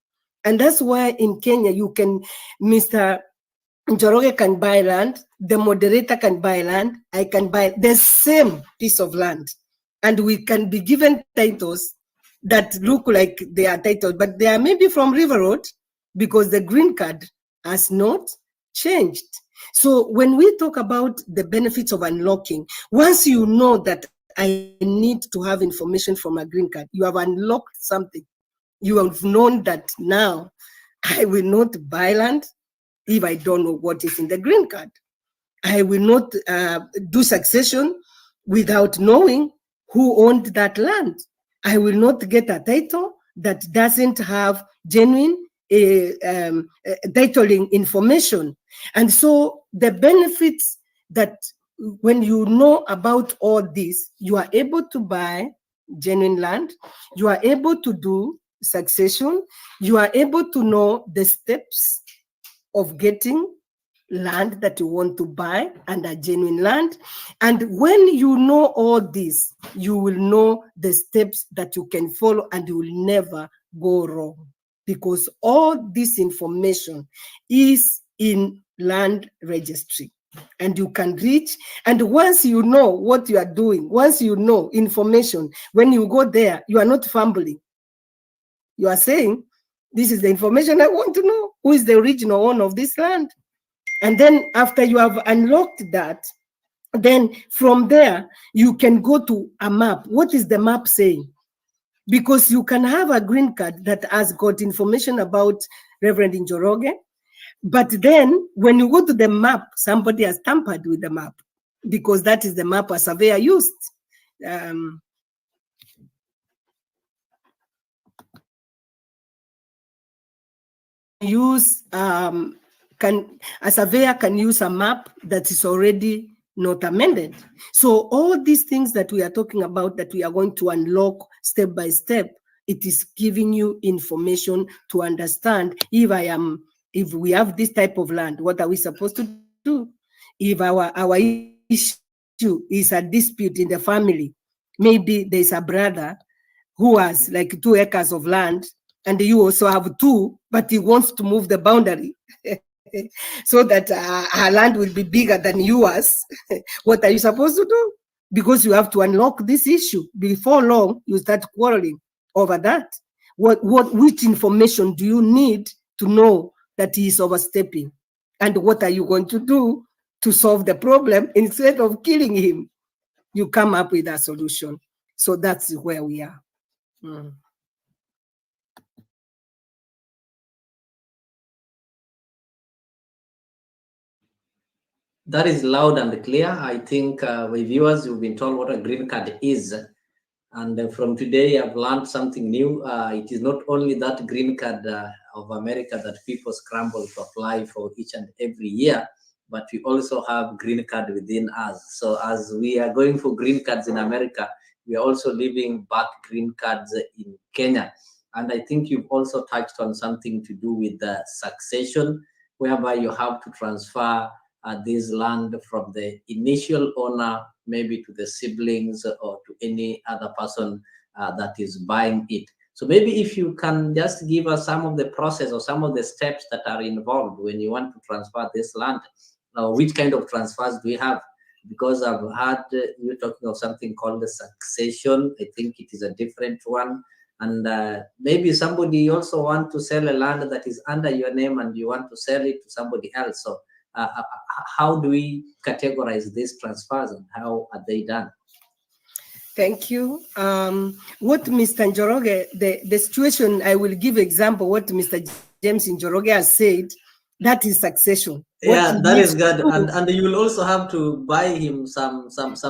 And that's why in Kenya, you can, Mr. Njoroge can buy land, the moderator can buy land, I can buy the same piece of land. And we can be given titles that look like they are titles, but they are maybe from River Road, because the green card has not changed. So when we talk about the benefits of unlocking, once you know that I need to have information from a green card, you have unlocked something. You have known that now I will not buy land if I don't know what is in the green card. I will not do succession without knowing who owned that land. I will not get a title that doesn't have genuine titling information. And so the benefits that when you know about all this, you are able to buy genuine land, you are able to do succession, you are able to know the steps of getting land that you want to buy and a genuine land. And when you know all this, you will know the steps that you can follow and you will never go wrong, because all this information is in land registry and you can reach. And once you know what you are doing, once you know information, when you go there, you are not fumbling. You are saying, this is the information I want to know. Who is the original owner of this land? And then after you have unlocked that, then from there, you can go to a map. What is the map saying? Because you can have a green card that has got information about Reverend Njoroge, but then when you go to the map, somebody has tampered with the map, because that is the map a surveyor used. A surveyor can use a map that is already not amended. So all these things that we are talking about, that we are going to unlock step by step, it is giving you information to understand if we have this type of land, what are we supposed to do? If our issue is a dispute in the family, maybe there's a brother who has like 2 acres of land, and you also have 2, but he wants to move the boundary so that her land will be bigger than yours. What are you supposed to do? Because you have to unlock this issue. Before long, you start quarreling over that. Which information do you need to know that he is overstepping? And what are you going to do to solve the problem? Instead of killing him, you come up with a solution. So that's where we are. That is loud and clear. I think with viewers, you've been told what a green card is. And from today, I've learned something new. It is not only that green card of America that people scramble to apply for each and every year, but we also have green card within us. So as we are going for green cards in America, we are also leaving back green cards in Kenya. And I think you've also touched on something to do with the succession, whereby you have to transfer this land from the initial owner, maybe to the siblings or to any other person that is buying it. So maybe if you can just give us some of the process or some of the steps that are involved when you want to transfer this land, which kind of transfers do we have? Because I've heard you talking of something called the succession. I think it is a different one. And maybe somebody also want to sell a land that is under your name and you want to sell it to somebody else. So how do we categorize these transfers and how are they done? Thank you. What Mr. Njoroge, the situation, I will give example, what Mr. James Njoroge has said, that is succession. Yeah, that is good. And you will also have to buy him some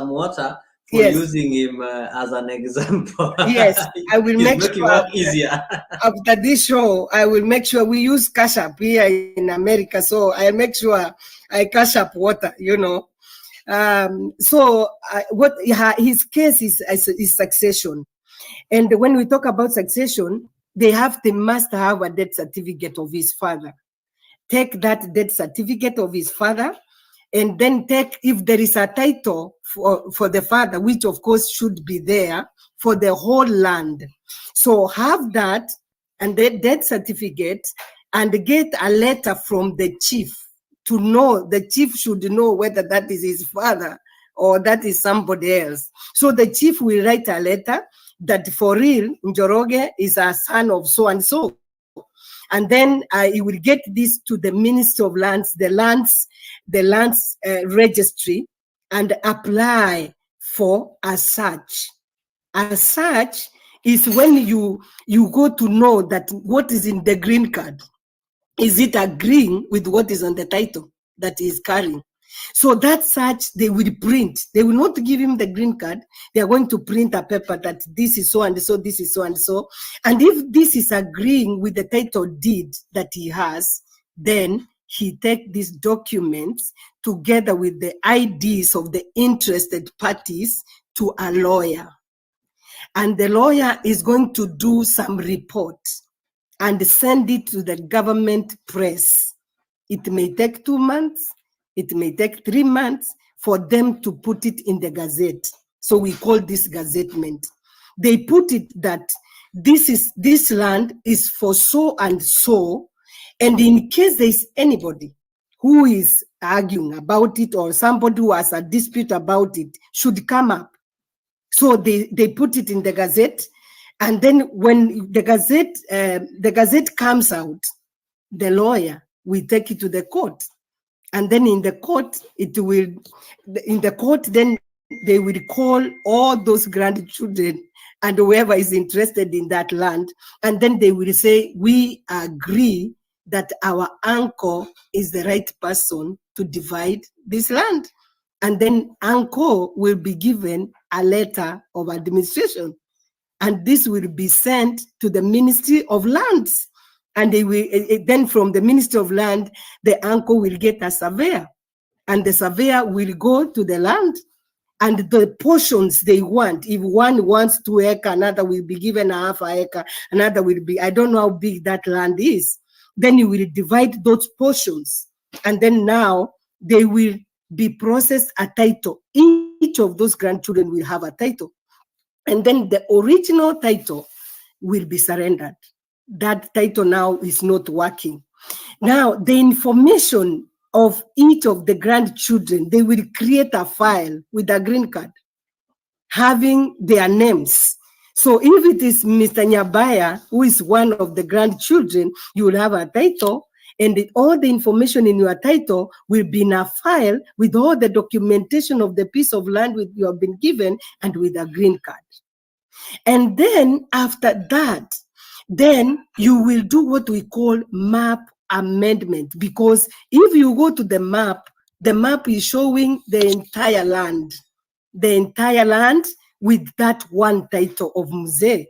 water for using him as an example. Yes, I will make sure easier. After this show, I will make sure we use Cash App here in America. So I'll make sure I Cash App water, So what his case is succession. And when we talk about succession, they must have a death certificate of his father. Take that death certificate of his father and then take, if there is a title for the father, which of course should be there for the whole land. So have that and the death certificate, and get a letter from the chief to know, the chief should know whether that is his father or that is somebody else. So the chief will write a letter that for real, Njoroge is a son of so and so. And then he will get this to the Minister of Lands, the lands registry, and apply for a search. A search is when you go to know that what is in the green card, is it agreeing with what is on the title that he is carrying? So that search they will print. They will not give him the green card. They are going to print a paper that this is so and so, this is so and so. And if this is agreeing with the title deed that he has, then he take these documents together with the IDs of the interested parties to a lawyer. And the lawyer is going to do some report and send it to the government press. It may take 2 months. It may take 3 months for them to put it in the gazette. So we call this gazettement. They put it that this land is for so and so, and in case there is anybody who is arguing about it or somebody who has a dispute about it should come up. So they put it in the gazette, and then when the gazette comes out, the lawyer will take it to the court. And then in the court, then they will call all those grandchildren and whoever is interested in that land. And then they will say, we agree that our uncle is the right person to divide this land. And then uncle will be given a letter of administration. And this will be sent to the Ministry of Lands. And they will, then from the Ministry of Land, the uncle will get a surveyor, and the surveyor will go to the land, and the portions they want. If one wants 2 acres, another will be given a half acre, another will be, I don't know how big that land is. Then you will divide those portions, and then now they will be processed a title. Each of those grandchildren will have a title, and then the original title will be surrendered. That title now is not working. Now, the information of each of the grandchildren, they will create a file with a green card having their names. So if it is Mr. Nyabaya, who is one of the grandchildren, you will have a title, and all the information in your title will be in a file with all the documentation of the piece of land you have been given and with a green card. And then after that, then you will do what we call map amendment, because if you go to the map is showing the entire land with that one title of Mzee.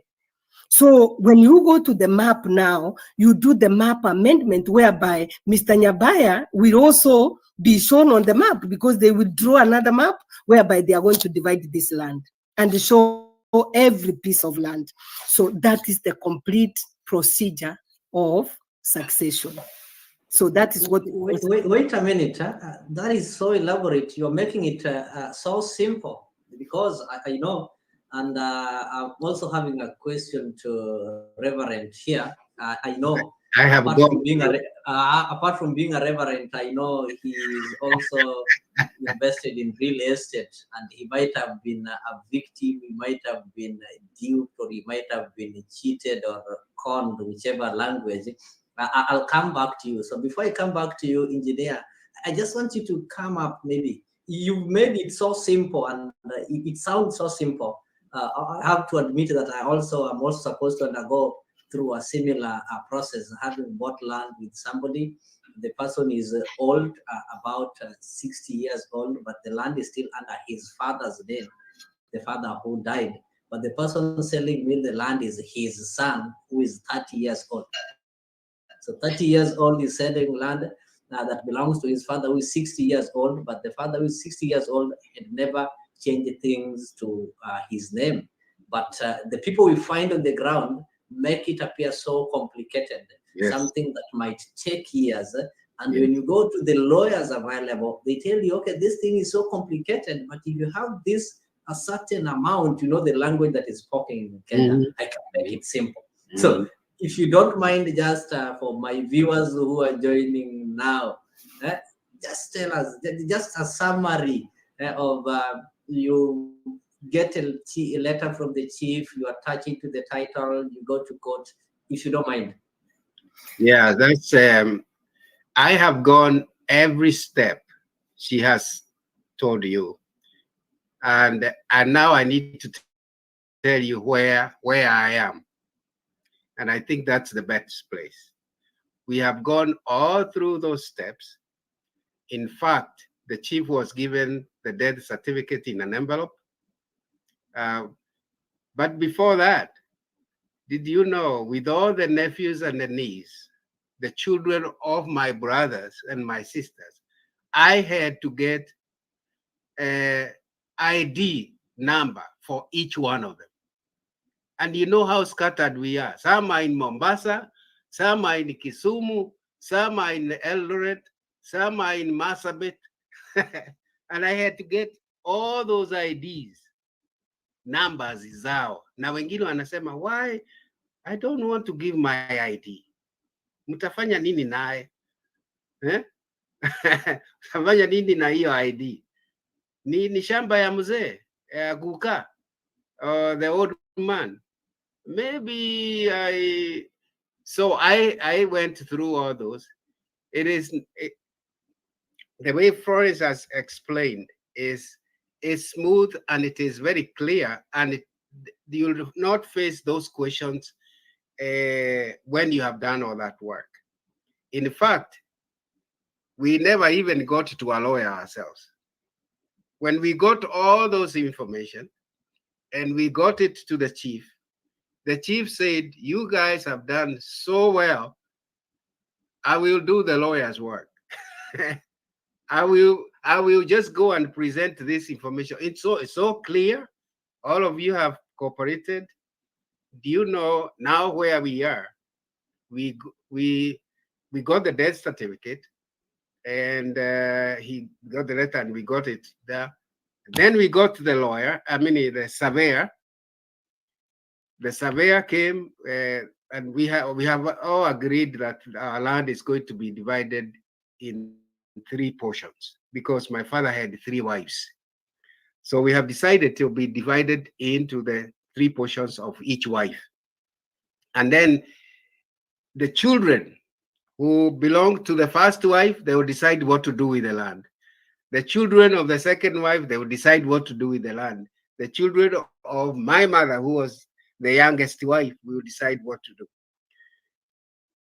So when you go to the map now, you do the map amendment whereby Mr. Nyabaya will also be shown on the map, because they will draw another map whereby they are going to divide this land and show every piece of land. So that is the complete procedure of succession. So that is what. Wait a minute. That is so elaborate. You're making it so simple, because I know, and I'm also having a question to Reverend here. I know. I have apart from being a reverend, I know he is also invested in real estate, and he might have been a victim, he might have been duped, or he might have been cheated or conned, whichever language. I'll come back to you. So before I come back to you, engineer, I just want you to come up. Maybe you've made it so simple, and it sounds so simple. I have to admit that I'm also supposed to undergo through a similar process, having bought land with somebody. The person is old, about 60 years old, but the land is still under his father's name, the father who died. But the person selling me the land is his son, who is 30 years old. So 30 years old is selling land that belongs to his father, who is 60 years old, but the father who is 60 years old had never changed things to his name. But the people we find on the ground make it appear so complicated, yes. Something that might take years And when you go to the lawyers available, they tell you, okay, this thing is so complicated, but if you have this a certain amount, you know, the language that is spoken in Kenya, I can make it simple. So if you don't mind, just for my viewers who are joining now, just tell us, just a summary of you get a letter from the chief, you attach it to the title, you go to court, if you don't mind. Yeah, that's, I have gone every step she has told you. And now I need to tell you where I am. And I think that's the best place. We have gone all through those steps. In fact, the chief was given the death certificate in an envelope. But before that, did you know, with all the nephews and the nieces, the children of my brothers and my sisters, I had to get an ID number for each one of them. And you know how scattered we are. Some are in Mombasa, some are in Kisumu, some are in Eldoret, some are in Marsabit. And I had to get all those IDs, numbers zao. Na wengine wanasema, why? I don't want to give my ID. Mtafanya nini nae? Mtafanya nini na hiyo ID? Ni shamba ya mzee, guka, the old man. Maybe so I went through all those. The way Florence has explained is smooth and it is very clear, and you'll not face those questions when you have done all that work. In fact, we never even got to a lawyer ourselves. When we got all those information and we got it to the chief said, you guys have done so well, I will do the lawyer's work. I will just go and present this information. It's so clear. All of you have cooperated. Do you know now where we are? We got the death certificate, and he got the letter, and we got it there. Then we got to the lawyer. I mean, the surveyor. The surveyor came, and we have all agreed that our land is going to be divided in 3 portions because my father had 3 wives. So we have decided to be divided into the 3 portions of each wife. And then the children who belong to the first wife, they will decide what to do with the land. The children of the second wife, they will decide what to do with the land. The children of my mother, who was the youngest wife, will decide what to do.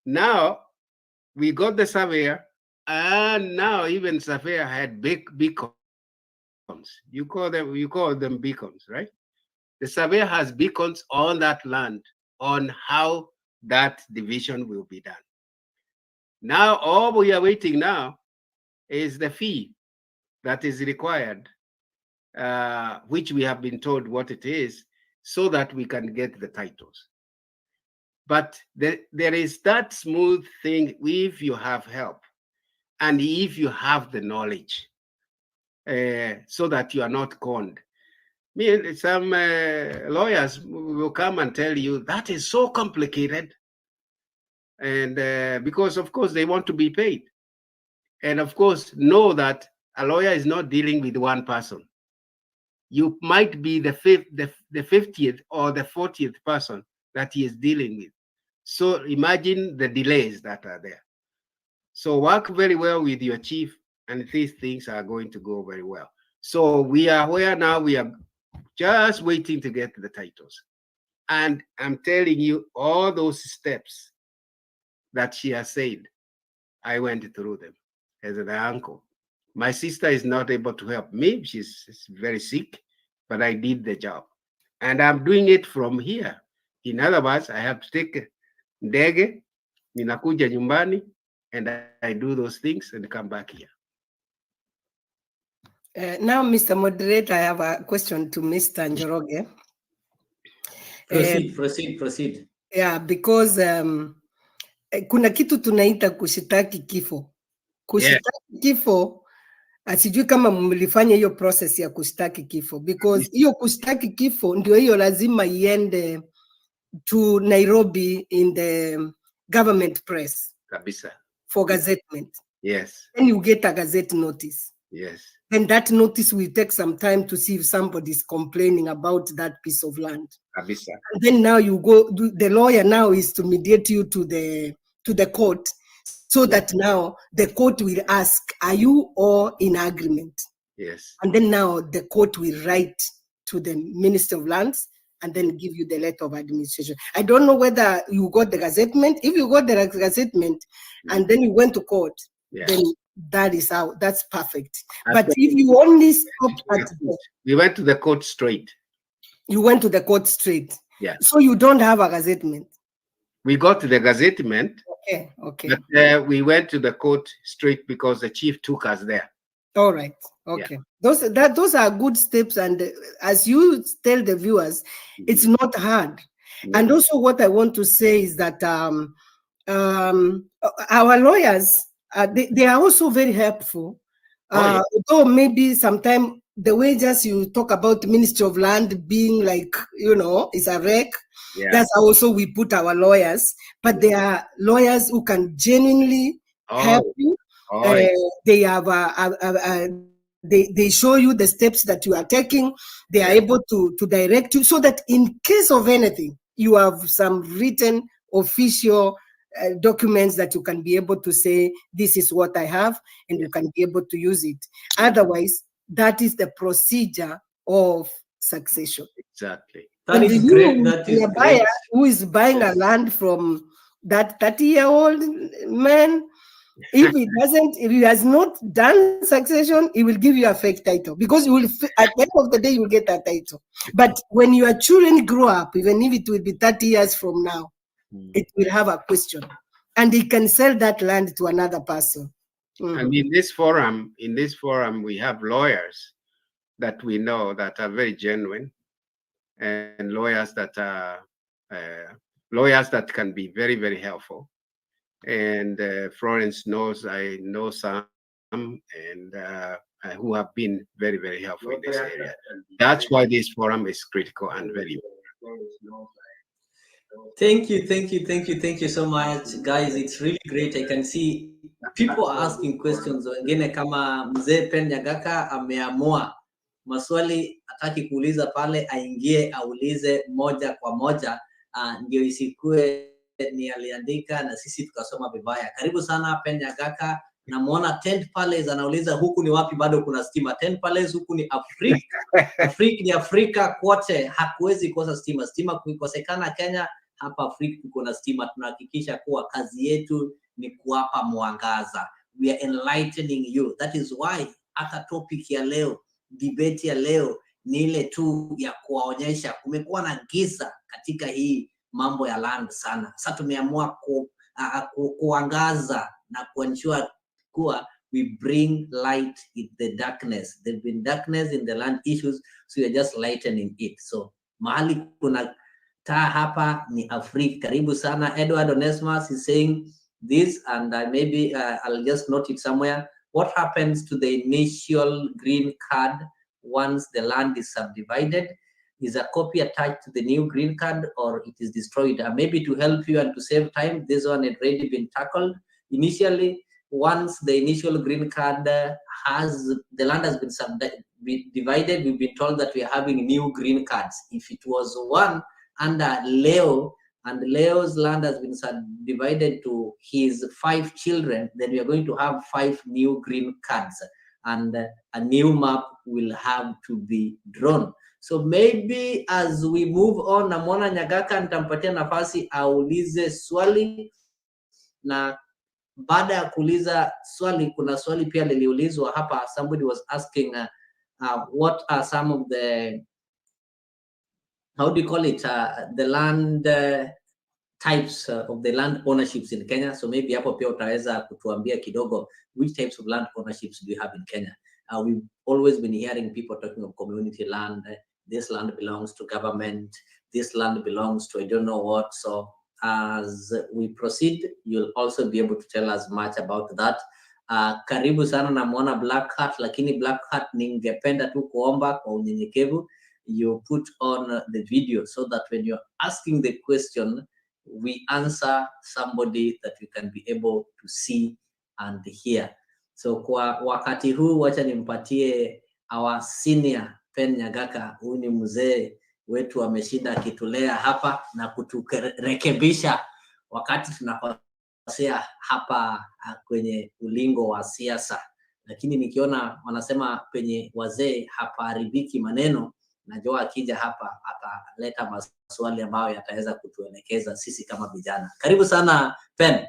Now, we got the surveyor, and now even surveyor had big beacons. You call them beacons, right? The surveyor has beacons on that land on how that division will be done. Now, all we are waiting now is the fee that is required, which we have been told what it is, so that we can get the titles. But there is that smooth thing if you have help and if you have the knowledge, so that you are not conned. Some lawyers will come and tell you that is so complicated, and because of course they want to be paid, and of course know that a lawyer is not dealing with one person. You might be the 50th or the 40th person that he is dealing with. So imagine the delays that are there. So work very well with your chief, and these things are going to go very well. So we are where now we are just waiting to get the titles. And I'm telling you, all those steps that she has said, I went through them as an uncle. My sister is not able to help me. She's very sick, but I did the job. And I'm doing it from here. In other words, I have to take ndege, ninakuja nyumbani, and I do those things and come back here. Now, Mr. Moderator, I have a question to Mr. Njoroge. Proceed. Yeah, because kuna kitu tunaita kushitaki kifo. kushtaki kifo, sijui kama mlifanya hiyo process ya kushtaki kifo, because hiyo kushtaki kifo ndio hiyo lazima iende to Nairobi in the government press Kabisa. for gazettement. Yes. Then you get a gazette notice. Yes. Then that notice will take some time to see if somebody is complaining about that piece of land. Kabisa. And then now you go, the lawyer now is to mediate you to the court, so that now the court will ask, are you all in agreement? Yes. And then now the court will write to the Minister of Lands and then give you the letter of administration. I don't know whether you got the gazettement. If you got the gazettement and then you went to court, then that is how, that's perfect. But if you only stopped at we went to the court straight. You went to the court straight. Yeah. So you don't have a gazettement. We got the gazettement. Okay. Okay. But we went to the court straight because the chief took us there. All right. Okay. Yeah. Those are good steps, and as you tell the viewers, it's not hard. And also, what I want to say is that our lawyers, they are also very helpful. Though maybe sometimes the way just you talk about the Ministry of Land being like, is a wreck. Yeah. That's how also we put our lawyers, but they are lawyers who can genuinely help you. They have they show you the steps that you are taking. They are able to direct you, so that in case of anything, you have some written official documents that you can be able to say, this is what I have, and you can be able to use it. Otherwise, that is the procedure of succession. Exactly. That is great. That is a buyer who is buying a land from that 30-year-old man, if he has not done succession, he will give you a fake title, because you will, at the end of the day, you will get a title. But when your children grow up, even if it will be 30 years from now, it will have a question, and he can sell that land to another person. And in this forum, we have lawyers that we know that are very genuine, and lawyers that are lawyers that can be very, very helpful. And Florence knows, I know some, and who have been very, very helpful in this area. That's why this forum is critical and very important. Thank you so much, guys. It's really great. I can see people are asking questions. Wengine kama mzee Pen Nyagaka ameamua maswali hataki kuuliza pale, aingie aulize moja kwa moja, ndio isikue ni aliandika na sisi tukasoma vibaya. Karibu sana Pen Nyagaka. Namuona Tent Palace anauliza huku ni wapi bado kuna stima. Tent Palace huku ni Afrika. Afrika ni Afrika kote, hakuwezi kosa stima. Stima kuikosekana Kenya, hapa Afrika tuko na stima. Tunahakikisha kuwa kazi yetu ni kuwapa mwangaza. We are enlightening you. That is why hata topic ya leo, debate ya leo ni ile tu ya kuwaonyesha kumekuwa na giza katika hii mambo ya land sana. Sasa tumeamua kuangaza na kuensure kuwa we bring light in the darkness. There's been darkness in the land issues, so we are just lightening it. So mahali kuna taa hapa ni Afrika. Karibu sana. Edward Onesmus is saying this, and maybe I'll just note it somewhere. What happens to the initial green card once the land is subdivided? Is a copy attached to the new green card, or it is destroyed? Maybe to help you and to save time, this one had already been tackled. Initially, once the initial green card the land has been subdivided, we've been told that we are having new green cards. If it was one under Leo, and Leo's land has been subdivided to his 5 children, then we are going to have 5 new green cards, and a new map will have to be drawn. So maybe as we move on, namwona Nyagaka nitampatia nafasi aulize swali, na baada ya kuuliza swali, kuna swali pia liliulizwa hapa. Somebody was asking what are some of the, how do you call it, the land types of the land ownerships in Kenya. So maybe hapo pia utaweza kutuambia kidogo, which types of land ownerships do you have in Kenya? We've always been hearing people talking of community land. This land belongs to government. This land belongs to I don't know what. So as we proceed, you'll also be able to tell us much about that. Karibu sana, namuona Black Hat, lakini Black Hat ningependa tu kuomba kwa unyenyekevu you put on the video so that when you're asking the question we answer somebody that we can be able to see and hear. So kwa wakati huu wacha nimpatie our senior Pen Nyagaka. Huyu ni mzee wetu, ameshinda akitulea hapa na kuturekebisha wakati tunakosea hapa kwenye ulingo wa siasa. Lakini nikiona wanasema penye wazee hapaharibiki maneno, najua akija hapa ataleta maswali ambayo yataweza kutuelekeza sisi kama vijana. Karibu sana Pen.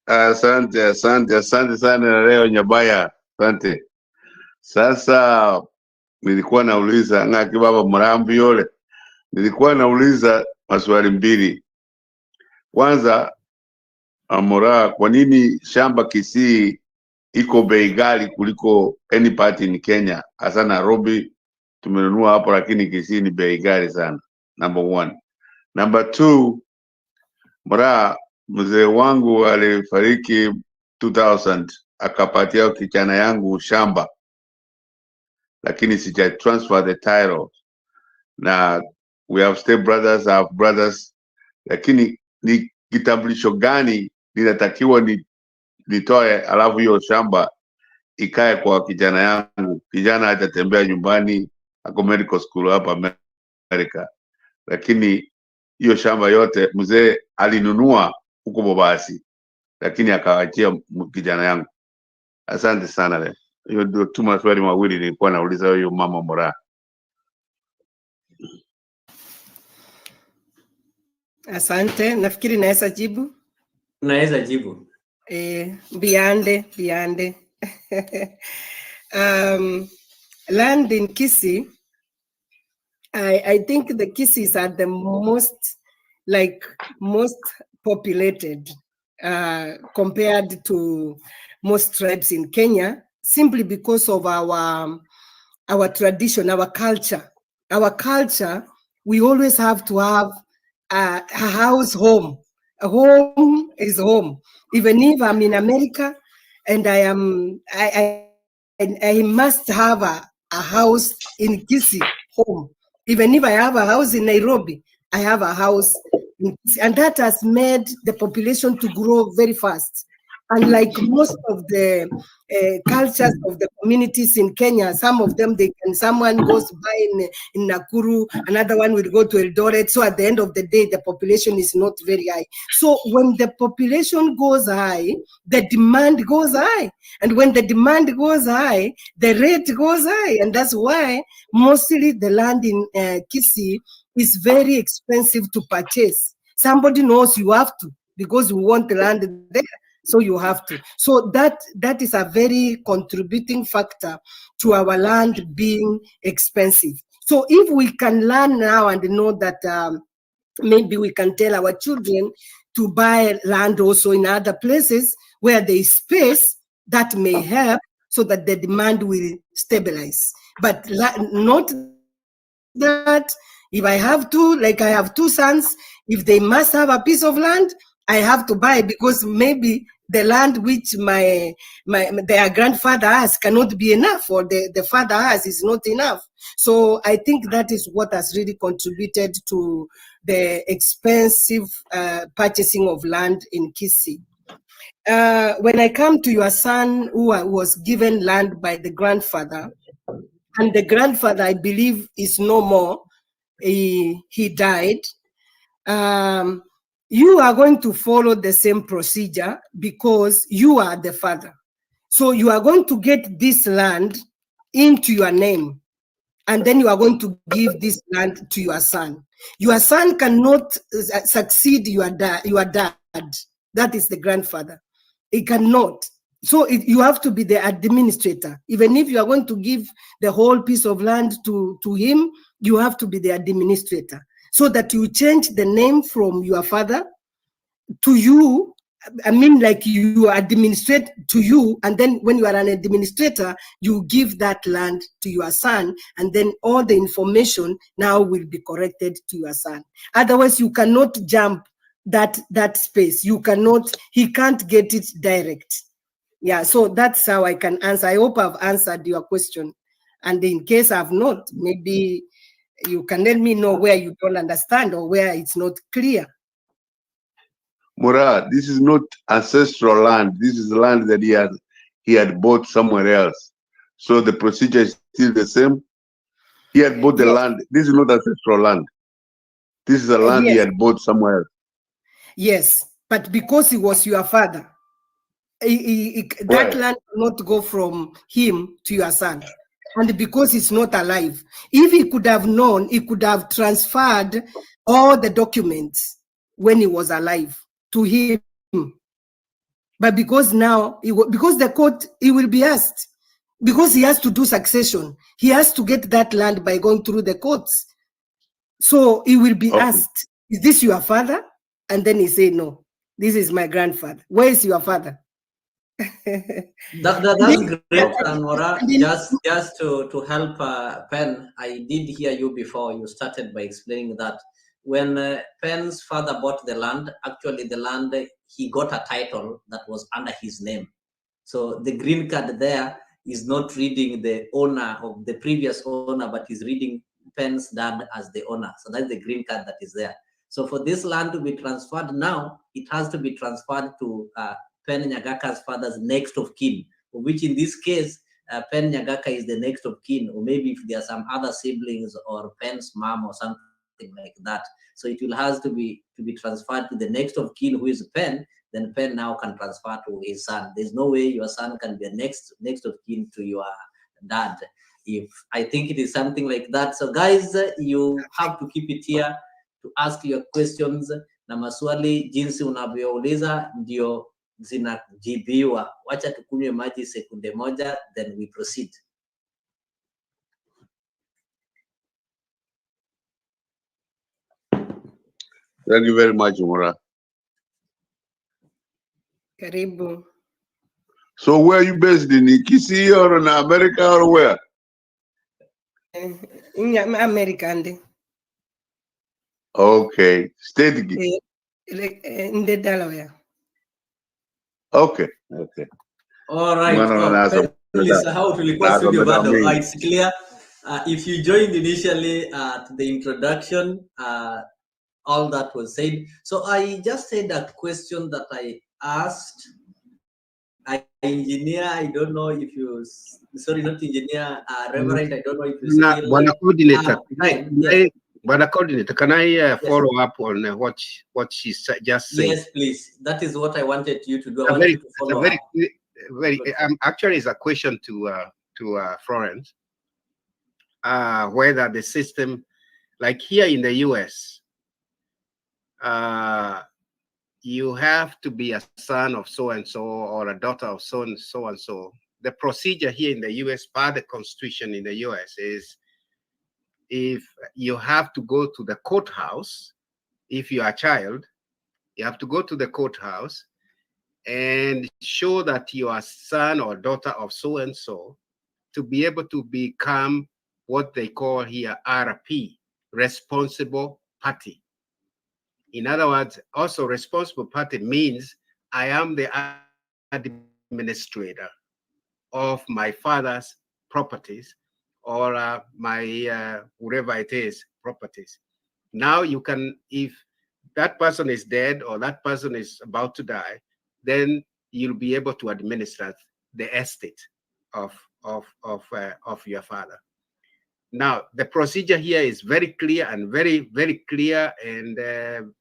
Asante sana leo Nyabaya, asante. Sasa nilikuwa nauliza ngaki baba Mrambi yole, nilikuwa nauliza maswali mbili. Kwanza, Amora, kwa nini shamba Kisii iko bei ghali kuliko any part in Kenya? Hasa Nairobi tumenunua hapo, lakini Kisii ni bei ghali sana. Number one. Number two, Mora, mzee wangu alifariki 2000, akapatia kijana yangu shamba, lakini sija transfer the title. Na we have step brothers, have brothers, lakini ni kitambulisho gani ninatakiwa nitoe alafu hiyo shamba ikae kwa kijana yangu? Kijana hatatembea nyumbani, ako medical school hapa America, lakini hiyo shamba yote mzee alinunua huko Bobasi, lakini akaachia kijana yangu. Asante sana leo. Hiyo ndio tu maswali mawili nilikuwa nauliza huyo mama Mora. Asante, nafikiri naweza jibu. Unaweza jibu. Biande. Land in Kisii, I think the Kisiis are the most populated compared to most tribes in Kenya, simply because of our tradition, our culture. Our culture, we always have to have a house, home. A home is home. Even if I'm in America and I must have a house in Kisii, home. Even if I have a house in Nairobi, I have a house in Kisii. And that has made the population to grow very fast. Unlike most of the cultures of the communities in Kenya, some of them, someone goes by in Nakuru, another one will go to Eldoret. So at the end of the day, the population is not very high. So when the population goes high, the demand goes high. And when the demand goes high, the rate goes high. And that's why mostly the land in Kisii is very expensive to purchase. Somebody knows you have to, because you want the land there. So you have to. So that is a very contributing factor to our land being expensive. So if we can learn now and know that maybe we can tell our children to buy land also in other places where there is space, that may help so that the demand will stabilize. But not that if I have to, like I have two sons, if they must have a piece of land, I have to buy, because maybe the land which their grandfather has cannot be enough, or the father has is not enough. So I think that is what has really contributed to the expensive purchasing of land in Kisii. When I come to your son who was given land by the grandfather, and the grandfather, I believe, is no more, he died. You are going to follow the same procedure because you are the father. So you are going to get this land into your name, and then you are going to give this land to your son. Your son cannot succeed your dad. That is the grandfather. He cannot. So you have to be the administrator. Even if you are going to give the whole piece of land to him, you have to be the administrator. So that you change the name from your father to you. I mean, like you administrate to you, and then when you are an administrator, you give that land to your son, and then all the information now will be corrected to your son. Otherwise, you cannot jump that space. You cannot, he can't get it direct. Yeah, so that's how I can answer. I hope I've answered your question. And in case I've not, maybe you can let me know where you don't understand or where it's not clear. Murad, this is not ancestral land. This is land that he had bought somewhere else. So the procedure is still the same. He had bought the land. This is not ancestral land. This is a land he had bought somewhere else. Yes, but because he was your father, that land cannot go from him to your son. And because he's not alive, if he could have known, he could have transferred all the documents when he was alive to him. But because now, because the court, he will be asked, because he has to do succession, he has to get that land by going through the courts. So he will be asked, is this your father? And then he say, no, this is my grandfather. Where is your father? That's great, Nora. Just to help Pen, I did hear you before you started by explaining that when Pen's father bought the land, actually the land, he got a title that was under his name. So the green card there is not reading the owner of the previous owner, but is reading Pen's dad as the owner. So that's the green card that is there. So for this land to be transferred now, it has to be transferred to Pen Nyagaka's father's next of kin, which in this case, Pen Nyagaka is the next of kin, or maybe if there are some other siblings or Pen's mom or something like that. So it will has to be transferred to the next of kin, who is Pen. Then Pen now can transfer to his son. There's no way your son can be a next of kin to your dad. If I think it is something like that. So guys, you have to keep it here to ask your questions, na maswali jinsi unavyouliza ndio zinajibiwa. Wacha tukunywe maji sekunde moja, then we proceed. Thank you very much, Mura. Karibu. So where are you based in Kisii or in America or where? In America. Okay. State in the Delaware. Okay. All right. It's clear. If you joined initially at the introduction, all that was said. So I just had a question that I asked. Engineer, I don't know if you, sorry, not engineer, Reverend, I don't know if you still. Bwana Coordinator, can I follow up on what she just said? Yes, please. That is what I wanted you to do. Actually, it's a question to Florence. Whether the system, like here in the US, you have to be a son of so-and-so or a daughter of so-and-so. The procedure here in the US, per the Constitution in the US, is if you have to go to the courthouse, if you are a child, you have to go to the courthouse and show that you are son or daughter of so-and-so to be able to become what they call here RP, responsible party. In other words, also responsible party means I am the administrator of my father's properties or my whatever it is, properties. Now you can, if that person is dead or that person is about to die, then you'll be able to administer the estate of your father. Now, the procedure here is very clear and very, very clear and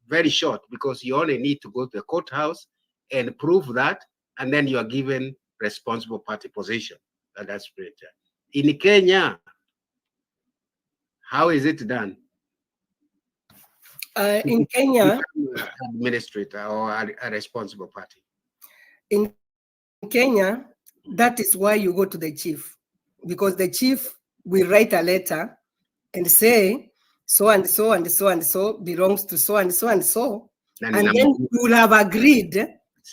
very short, because you only need to go to the courthouse and prove that, and then you are given responsible party position. And that's great. In Kenya, how is it done? In Kenya, administrator or a responsible party. In Kenya, that is why you go to the chief, because the chief will write a letter and say so and so and so and so belongs to so and so and so, and then you will have agreed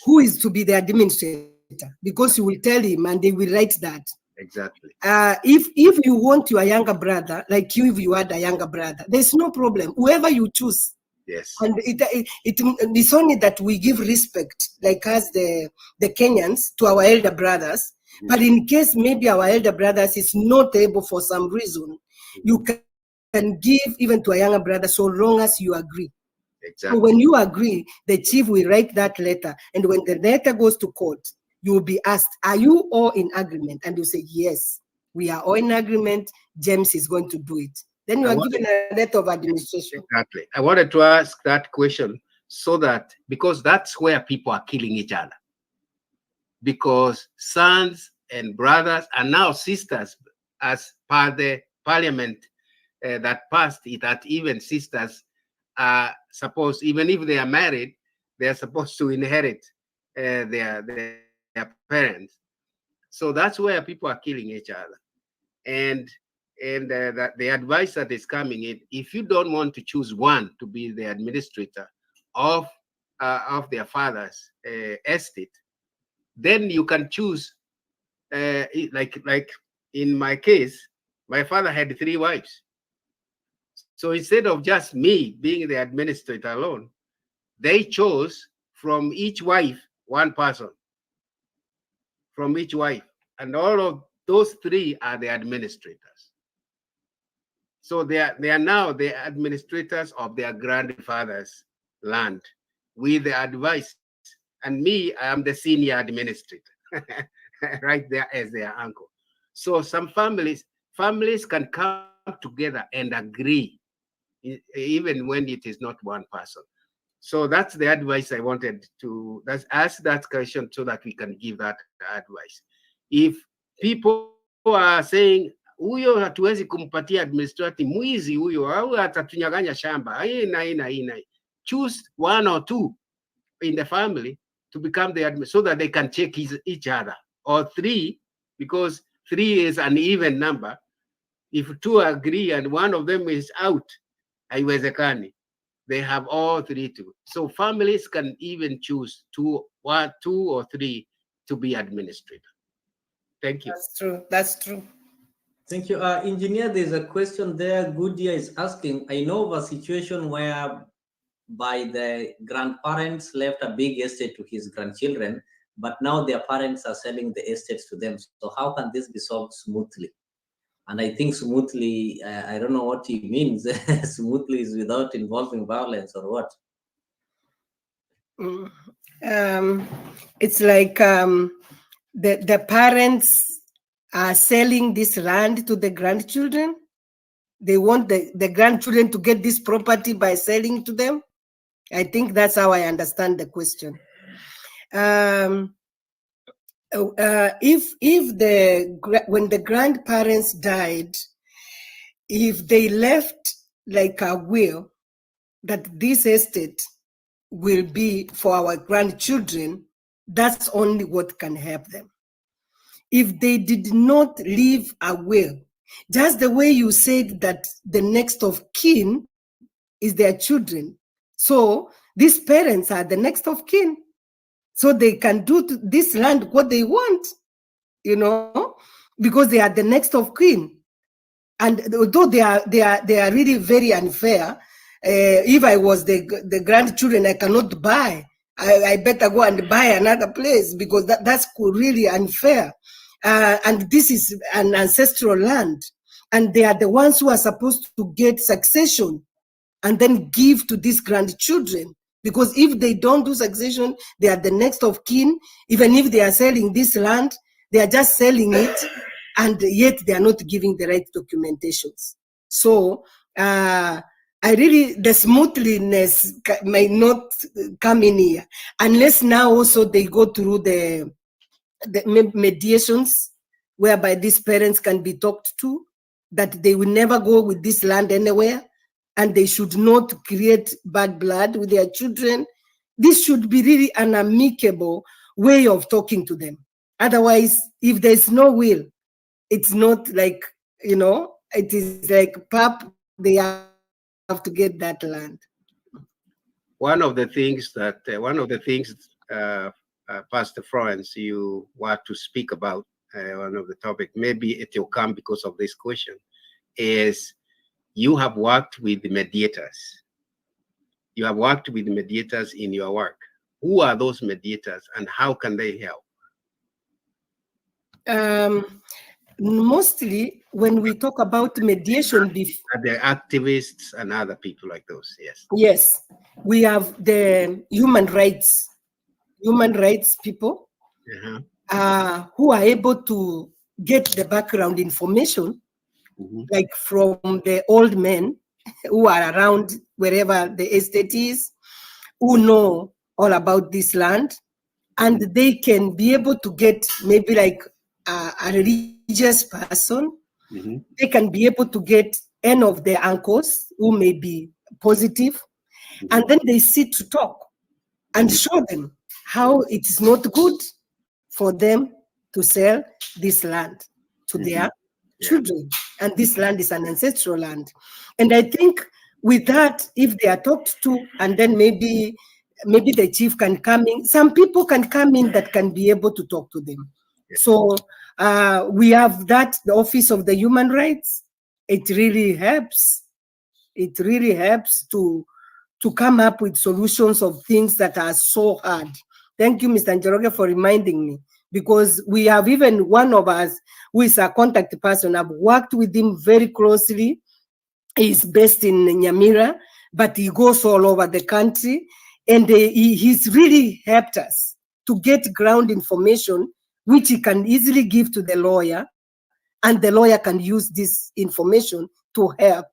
who is to be the administrator, because you will tell him and they will write that. Exactly. If you want your younger brother, like you, if you had a younger brother, there's no problem. Whoever you choose, Yes. And it's only that we give respect, like us, the Kenyans, to our elder brothers. But in case maybe our elder brothers is not able for some reason, you can give even to a younger brother so long as you agree. Exactly. So when you agree, the chief will write that letter. And when the letter goes to court, you will be asked, are you all in agreement? And you say, yes, we are all in agreement. James is going to do it. Then you are given a letter of administration. Exactly. I wanted to ask that question so that, because that's where people are killing each other. Because sons and brothers are now sisters, as per the parliament that passed it, that even sisters are supposed, even if they are married, they are supposed to inherit their parents. So that's where people are killing each other. And that the advice that is coming in, if you don't want to choose one to be the administrator of their father's estate, then you can choose, like in my case, my father had 3 wives. So instead of just me being the administrator alone, they chose from each wife 1 person, from each wife, and all of those 3 are the administrators. So they are now the administrators of their grandfather's land with the advice. And me, I am the senior administrator, right there as their uncle. So some families can come together and agree, even when it is not 1 person. So that's the advice I wanted to ask that question so that we can give that advice. If people are saying, huyo hatuwezi kumpatia administrative, mwizi huyo, au atatunyang'anya shamba, choose 1 or 2 in the family to become the admin, so that they can check each other, or 3, because 3 is an even number. If 2 agree and 1 of them is out, haiwezekani. They have all 3 to. So families can even choose 2 or 3 to be administrator. Thank you. That's true. That's true. Thank you. Engineer, there's a question there. Goodyear is asking, I know of a situation where by the grandparents left a big estate to his grandchildren, but now their parents are selling the estates to them. So how can this be solved smoothly? And I think smoothly, I don't know what he means. Smoothly is without involving violence or what? It's like the parents are selling this land to the grandchildren. They want the grandchildren to get this property by selling to them. I think that's how I understand the question. When the grandparents died, if they left like a will that this estate will be for our grandchildren, that's only what can help them. If they did not leave a will, just the way you said that the next of kin is their children. So these parents are the next of kin. So they can do to this land what they want, because they are the next of kin. And although they are really very unfair, if I was the grandchildren, I cannot buy. I better go and buy another place, because that's really unfair. And this is an ancestral land, and they are the ones who are supposed to get succession and then give to these grandchildren. Because if they don't do succession, they are the next of kin. Even if they are selling this land, they are just selling it, and yet they are not giving the right documentations. So the smoothness may not come in here, unless now also they go through the mediations, whereby these parents can be talked to, that they will never go with this land anywhere, and they should not create bad blood with their children. This should be really an amicable way of talking to them. Otherwise, if there's no will, it's not like, it is like, they have to get that land. One of the things, Pastor Florence, you want to speak about, one of the topic, maybe it will come because of this question, is you have worked with the mediators. You have worked with mediators in your work. Who are those mediators and how can they help? Mostly when we talk about mediation, are there activists and other people like those? Yes. Yes, we have the human rights people who are able to get the background information, like from the old men who are around wherever the estate is, who know all about this land, and they can be able to get maybe like a religious person. They can be able to get any of their uncles who may be positive, and then they sit to talk and show them how it is not good for them to sell this land to their children. And this land is an ancestral land. And I think with that, if they are talked to, and then maybe the chief can come in, some people can come in that can be able to talk to them. So we have that, the Office of the Human Rights. It really helps. It really helps to come up with solutions of things that are so hard. Thank you, Mr. Njoroge, for reminding me, because we have even one of us who is a contact person. I've worked with him very closely. He's based in Nyamira, but he goes all over the country, and he's really helped us to get ground information, which he can easily give to the lawyer, and the lawyer can use this information to help.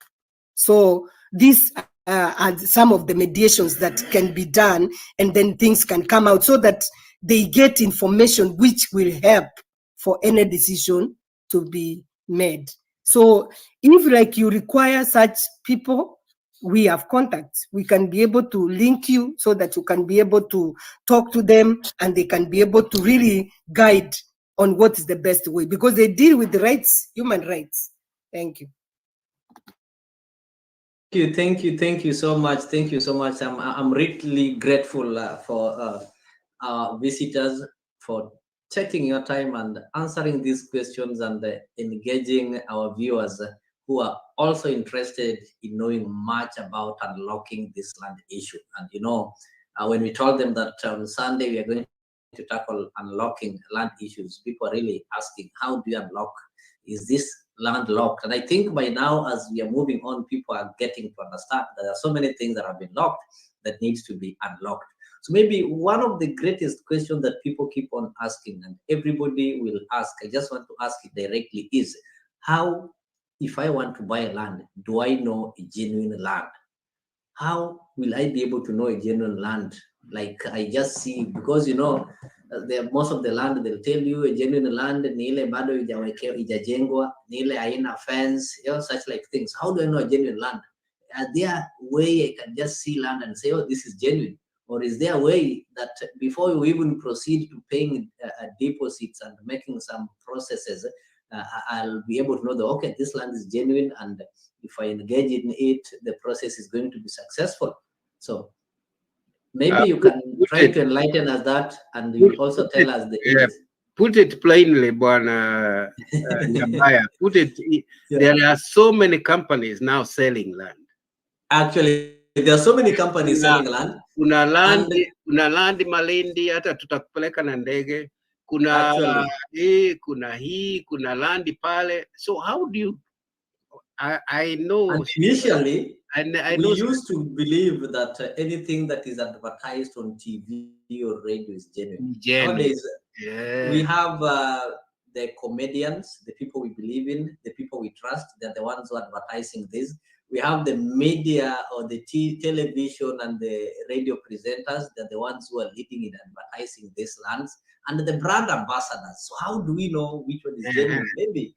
So these are some of the mediations that can be done, and then things can come out so that they get information which will help for any decision to be made. So if like you require such people, we have contacts. We can be able to link you so that you can be able to talk to them, and they can be able to really guide on what is the best way, because they deal with the rights, human rights. Thank you. Thank you so much. Thank you so much. I'm really grateful for our visitors for taking your time and answering these questions, and engaging our viewers who are also interested in knowing much about unlocking this land issue. And when we told them that on Sunday we are going to tackle unlocking land issues, people are really asking, how do you unlock? Is this land locked? And I think by now, as we are moving on, people are getting to understand that there are so many things that have been locked that needs to be unlocked. So maybe one of the greatest questions that people keep on asking, and everybody will ask, I just want to ask it directly, is how, if I want to buy land, do I know a genuine land? How will I be able to know a genuine land? Like I just see, because most of the land, they'll tell you a genuine land ni ile bado ijajengwa, ni ile haina fence, such like things. How do I know a genuine land? Are there a way I can just see land and say, oh, this is genuine? Or is there a way that before you even proceed to paying deposits and making some processes, I'll be able to know that, okay, this land is genuine, and if I engage in it, the process is going to be successful. So maybe you can try to enlighten us that, and you also tell us the ages. Put it plainly, Bwana Nyabaya. There are so many companies now selling land. Actually, there are so many companies selling land. Kuna land Malindi, hata tutakupeleka na ndege. Kuna kuna land pale. So how do you? I know. And initially, I we used to believe that anything that is advertised on TV or radio is genuine. Nowadays, we have the comedians, the people we believe in, the people we trust. They're the ones who are advertising this. We have the media or the television and the radio presenters. They're the ones who are leading in advertising these lands, and the brand ambassadors. So how do we know which one is genuine? Maybe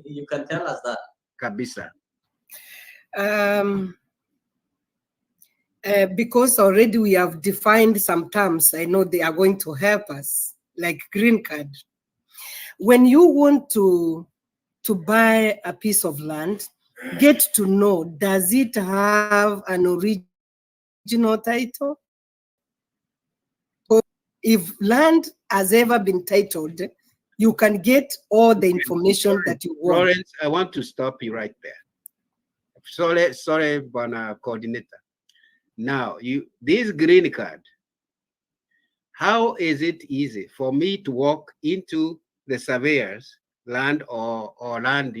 you can tell us that. Kabisa. Because already we have defined some terms, I know they are going to help us, like green card. When you want to buy a piece of land, get to know, does it have an original title? If land has ever been titled, you can get all the information that you want. Florence, I want to stop you right there. Sorry, Bwana Coordinator. Now, this green card, how is it easy for me to walk into the surveyor's land or land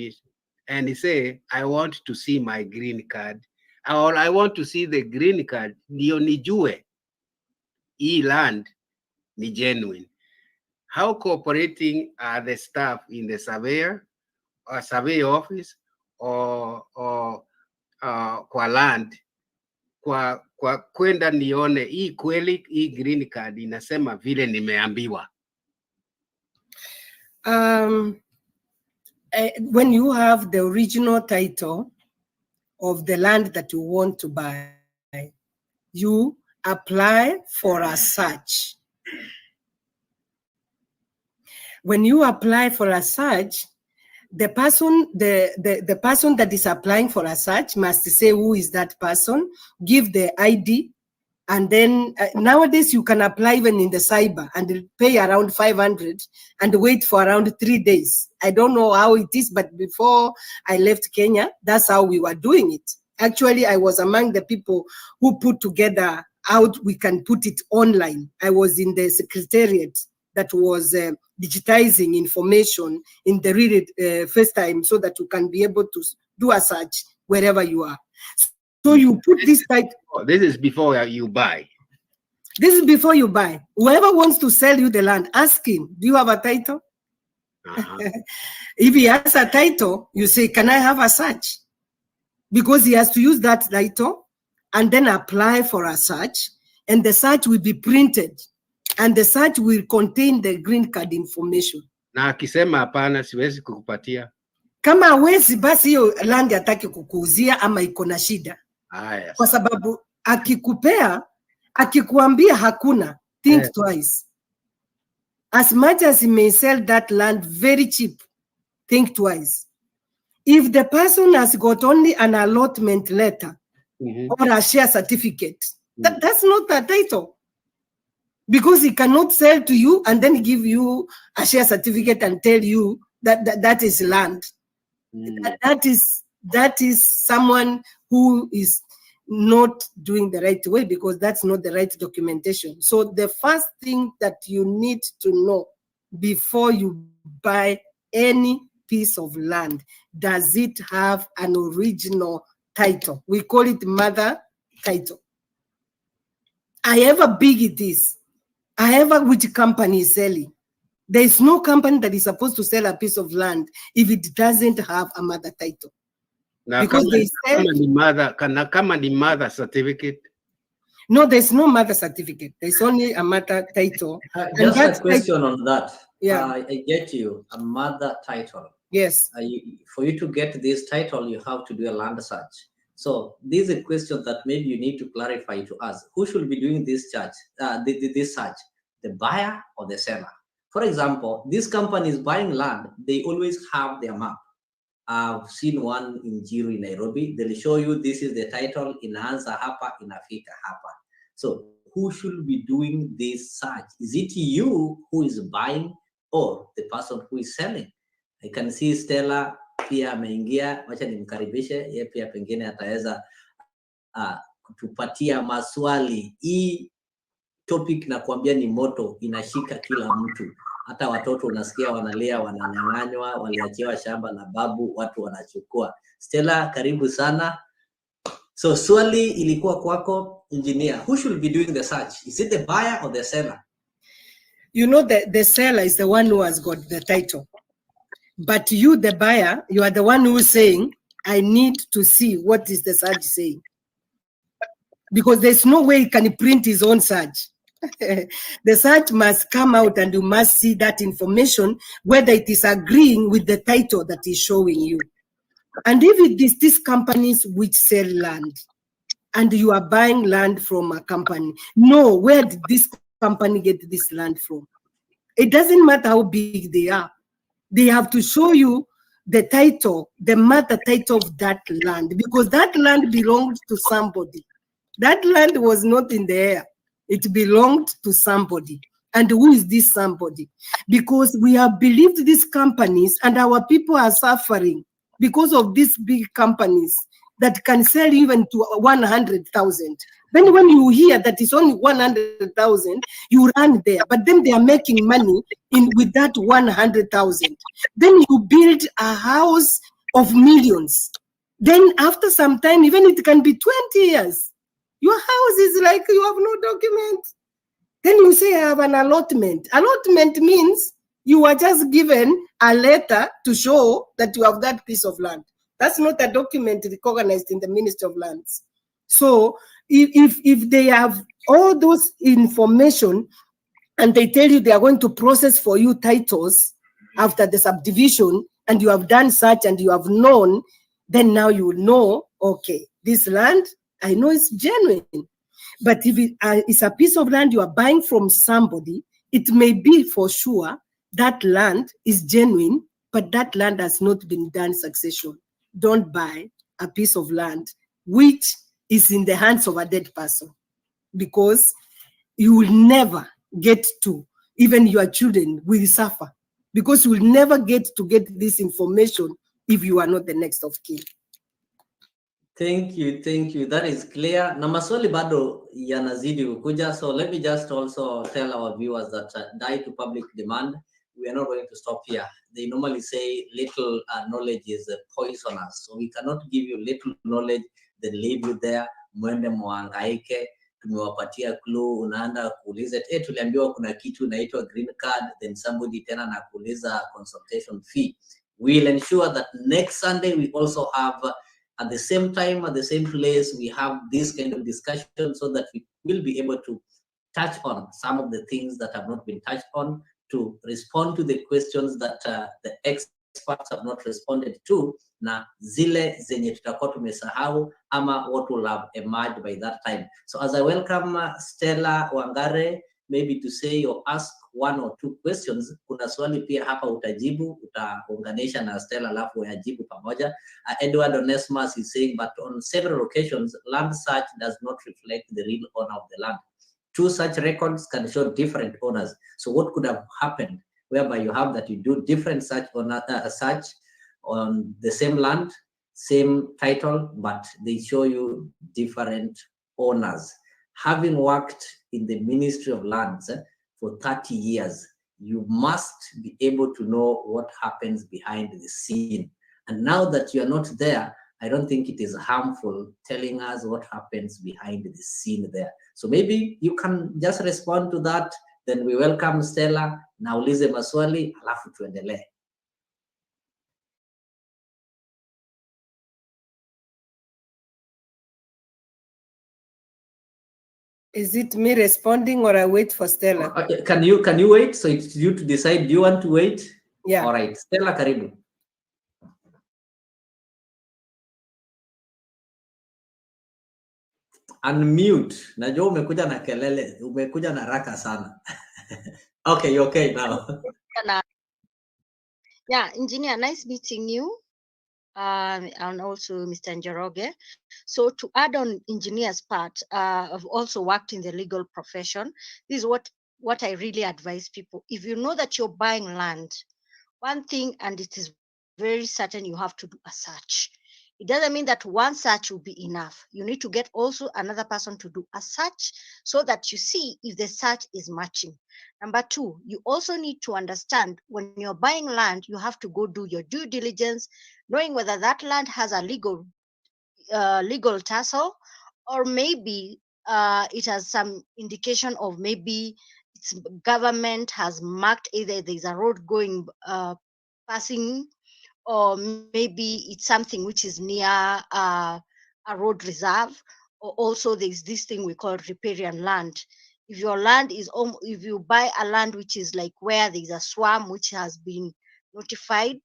and say, I want to see my green card, or I want to see the green card, ndio nijue hii land ni genuine. How cooperating are the staff in the surveyor or survey office or kwa land kwa kwenda nione hii kweli hii green card inasema vile nimeambiwa? When you have the original title of the land that you want to buy, you apply for a search. When you apply for a search, the person that is applying for a search must say who is that person, give the ID, and then nowadays you can apply even in the cyber and pay around 500 and wait for around 3 days. I don't know how it is, but before I left Kenya, that's how we were doing it. Actually, I was among the people who put together how we can put it online. I was in the secretariat that was digitizing information in the really first time so that you can be able to do a search wherever you are. So you put this title. This is before you buy. This is before you buy. Whoever wants to sell you the land, ask him, do you have a title? If he has a title, you say, can I have a search? Because he has to use that title and then apply for a search, and the search will be printed, and the search will contain the green card information. Na akisema hapana, siwezi kukupatia. Kama hawezi, basi hiyo land hataki kukuuzia ama iko na shida. Yes. Kwa sababu akikupea, akikuambia hakuna, think twice. As much as he may sell that land very cheap, think twice. If the person has got only an allotment letter or a share certificate, that's not a title. Because he cannot sell to you and then give you a share certificate and tell you that is land. That is someone who is not doing the right way, because that's not the right documentation. So the first thing that you need to know before you buy any piece of land, does it have an original title? We call it mother title. However big it is, however which company is selling, there is no company that is supposed to sell a piece of land if it doesn't have a mother title. Na Because they sell, kama ni mother certificate. no, there's no mother certificate. There's only a mother title. Just a question on that. Yeah. I get you, a mother title. Yes. For you to get this title, you have to do a land search. So this is a question that maybe you need to clarify to us. Who should be doing this search? This search, the buyer or the seller? For example, this company is buying land. They always have their map. I've seen one in Jiru, Nairobi. They'll show you this is the title, inaanza hapa, inafika hapa. So who should be doing this search? Is it you who is buying or the person who is selling? I can see Stella pia ameingia, wacha nimkaribishe yeye pia pengine ataweza kutupatia maswali. Hii topic na kuambia ni moto, inashika kila mtu. Hata watoto unasikia wanalia, wananyang'anywa, waliachiwa shamba na babu, watu wanachukua. Stella, karibu sana. So swali ilikuwa kwako, engineer. Who should be doing the search? Is it the buyer or the seller? You know, the seller is the one who has got the title. But you, the buyer, you are the one who is saying, I need to see what is the search saying. Because there's no way he can print his own search. The search must come out and you must see that information, whether it is agreeing with the title that is showing you. And if it is these companies which sell land, and you are buying land from a company, no, where did this company get this land from? It doesn't matter how big they are. They have to show you the title, the mother title of that land, because that land belonged to somebody. That land was not in the air. It belonged to somebody. And who is this somebody? Because we have believed these companies and our people are suffering because of these big companies that can sell even to 100,000. Then when you hear that it's only 100,000, you run there. But then they are making money with that 100,000. Then you build a house of millions. Then after some time, even it can be 20 years, your house is like you have no document. Then you say I have an allotment. Allotment means you are just given a letter to show that you have that piece of land. That's not a document recognized in the Ministry of Lands. So if they have all those information and they tell you they are going to process for you titles after the subdivision, and you have done such and you have known, then now you know, okay, this land, I know it's genuine. But if it's a piece of land you are buying from somebody, it may be for sure that land is genuine, but that land has not been done succession. Don't buy a piece of land which is in the hands of a dead person, because you will never get to, even your children will suffer, because you will never get this information if you are not the next of kin. Thank you, thank you. That is clear. Na maswali bado yanazidi kukuja, so let me just also tell our viewers that die to public demand. We are not going to stop here. They normally say little knowledge is poisonous, so we cannot give you little knowledge then leave you there mwende mwangaike. Tumewapatia clue, unaenda kuuliza tuliambiwa kuna kitu inaitwa green card, then somebody tena na kuuliza consultation fee. We'll ensure that next Sunday we also have at the same time, at the same place, we have this kind of discussion so that we will be able to touch on some of the things that have not been touched on, to respond to the questions that the experts have not responded to, na zile zenye tutakuwa tumesahau ama what will have emerged by that time. So as I welcome Stella Wangare, maybe to say or ask one or two questions. Kuna swali pia hapa utajibu, utaunganisha na Stella alafu uyajibu pamoja. Edward Onesmus is saying, but on several occasions, land search does not reflect the real owner of the land. Two such records can show different owners. So what could have happened whereby you have that you do different search on the same land, same title, but they show you different owners? Having worked in the Ministry of Lands for 30 years, you must be able to know what happens behind the scene. And now that you are not there, I don't think it is harmful telling us what happens behind the scene there. So maybe you can just respond to that. Then we welcome Stella. Naulize maswali, alafu tuendelee. Is it me responding or I wait for Stella? Okay, can you wait? So it's you to decide. Do you want to wait? Yeah. All right. Stella, karibu. Unmute. Najua umekuja na kelele, umekuja na raka sana. Okay, you're okay now. Yeah, engineer, nice meeting you. And also Mr. Njoroge. So to add on engineer's part, I've also worked in the legal profession. This is what I really advise people. If you know that you're buying land, one thing, and it is very certain, you have to do a search. It doesn't mean that one search will be enough. You need to get also another person to do a search so that you see if the search is matching. Number two, you also need to understand when you're buying land, you have to go do your due diligence, knowing whether that land has a legal title, or maybe it has some indication of maybe its government has marked either there's a road going passing, or maybe it's something which is near a road reserve, or also there's this thing we call riparian land. If your land is, if you buy a land which is like where there's a swamp which has been notified,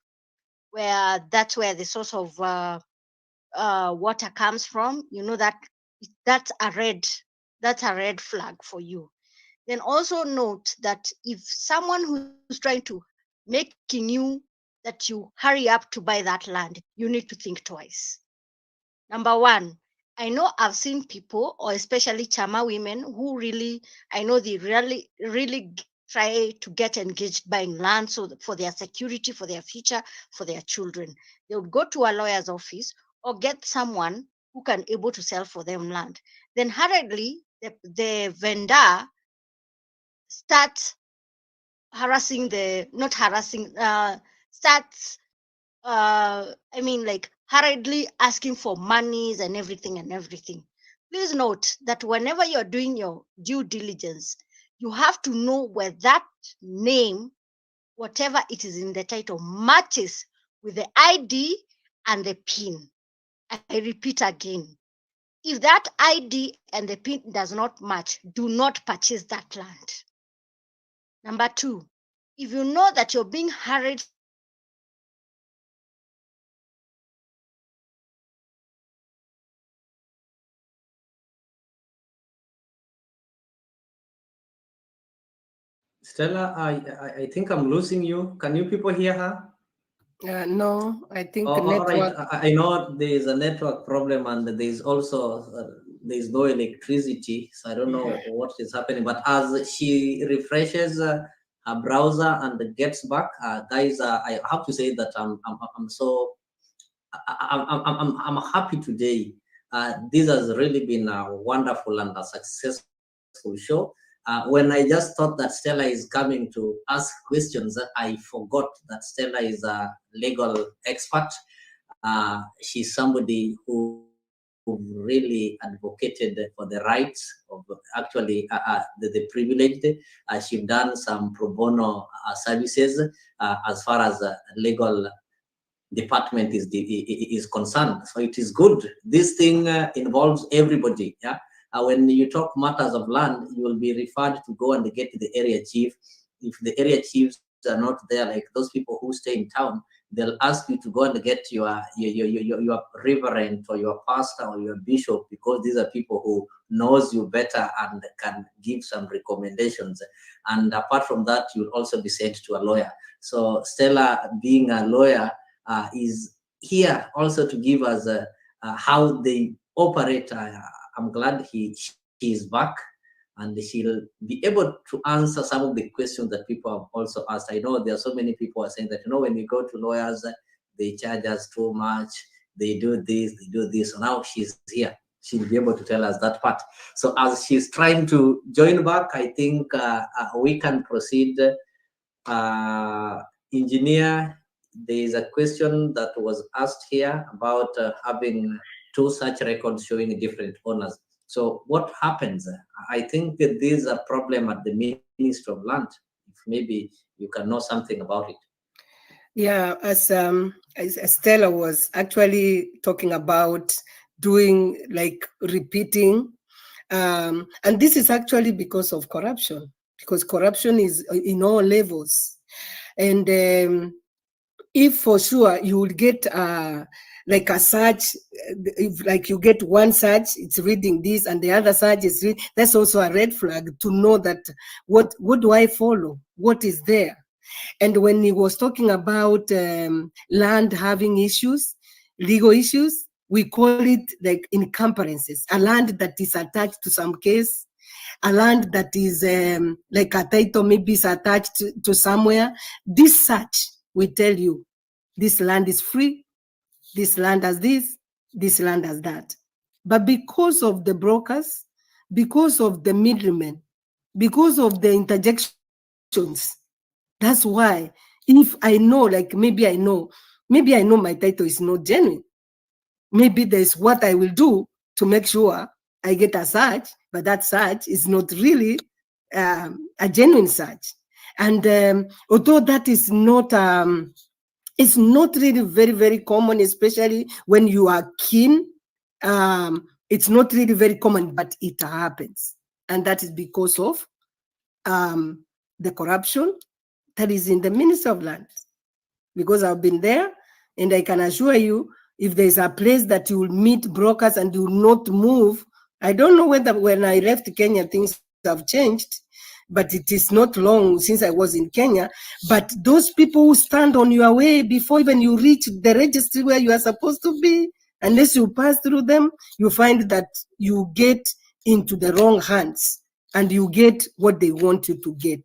where that's where the source of water comes from, you know that that's a red flag for you. Then also note that if someone who's trying to making you that you hurry up to buy that land, you need to think twice. Number one, I know I've seen people, or especially Chama women, who really, I know they really try to get engaged buying land so for their security, for their future, for their children. They would go to a lawyer's office, or get someone who can able to sell for them land. Then hurriedly, the vendor starts harassing not harassing, starts, I mean, like hurriedly asking for monies and everything. Please note that whenever you're doing your due diligence, you have to know where that name, whatever it is in the title, matches with the ID and the PIN. I repeat again, if that ID and the PIN does not match, do not purchase that land. Number two, if you know that you're being hurried Stella, I think I'm losing you. Can you people hear her? No, I think Oh, all right. network. I know there is a network problem and there is also there is no electricity, so I don't know what is happening. But as she refreshes her browser and gets back, guys, I have to say that I'm so I'm happy today. This has really been a wonderful and a successful show. When I just thought that Stella is coming to ask questions, I forgot that Stella is a legal expert. She's somebody who really advocated for the rights of actually the privileged. She's done some pro bono services as far as legal department is concerned. So it is good. This thing involves everybody. Yeah. When you talk matters of land, you will be referred to go and get the area chief. If the area chiefs are not there, like those people who stay in town, they'll ask you to go and get your reverend or your pastor or your bishop, because these are people who knows you better and can give some recommendations. And apart from that, you'll also be sent to a lawyer. So Stella, being a lawyer, is here also to give us how they operate. I'm glad she is back, and she'll be able to answer some of the questions that people have also asked. I know there are so many people are saying that, you know, when we go to lawyers, they charge us too much, they do this, they do this. So now she's here. She'll be able to tell us that part. So as she's trying to join back, I think we can proceed. Engineer, there is a question that was asked here about having two such records showing different owners. So what happens? I think that there is a problem at the Ministry of Land. If maybe you can know something about it. Yeah, as Stella was actually talking about doing like repeating, and this is actually because of corruption, because corruption is in all levels. And if for sure you would get like a search, if like you get one search, it's reading this, and the other search is reading, that's also a red flag to know that what do I follow? What is there? And when he was talking about land having issues, legal issues, we call it like encumbrances, a land that is attached to some case, a land that is like a title maybe is attached to somewhere. This search will tell you this land is free, this land has this land has that. But because of the brokers, because of the middlemen, because of the interjections, that's why if I know, like maybe I know my title is not genuine, maybe there's what I will do to make sure I get a search, but that search is not really a genuine search. And although that is not, it's not really very, very common, especially when you are keen, it's not really very common, but it happens. And that is because of the corruption that is in the Ministry of Land. Because I've been there, and I can assure you, if there's a place that you will meet brokers and you will not move, I don't know whether when I left Kenya things have changed, but it is not long since I was in Kenya. But those people who stand on your way before even you reach the registry where you are supposed to be, unless you pass through them, you find that you get into the wrong hands and you get what they want you to get.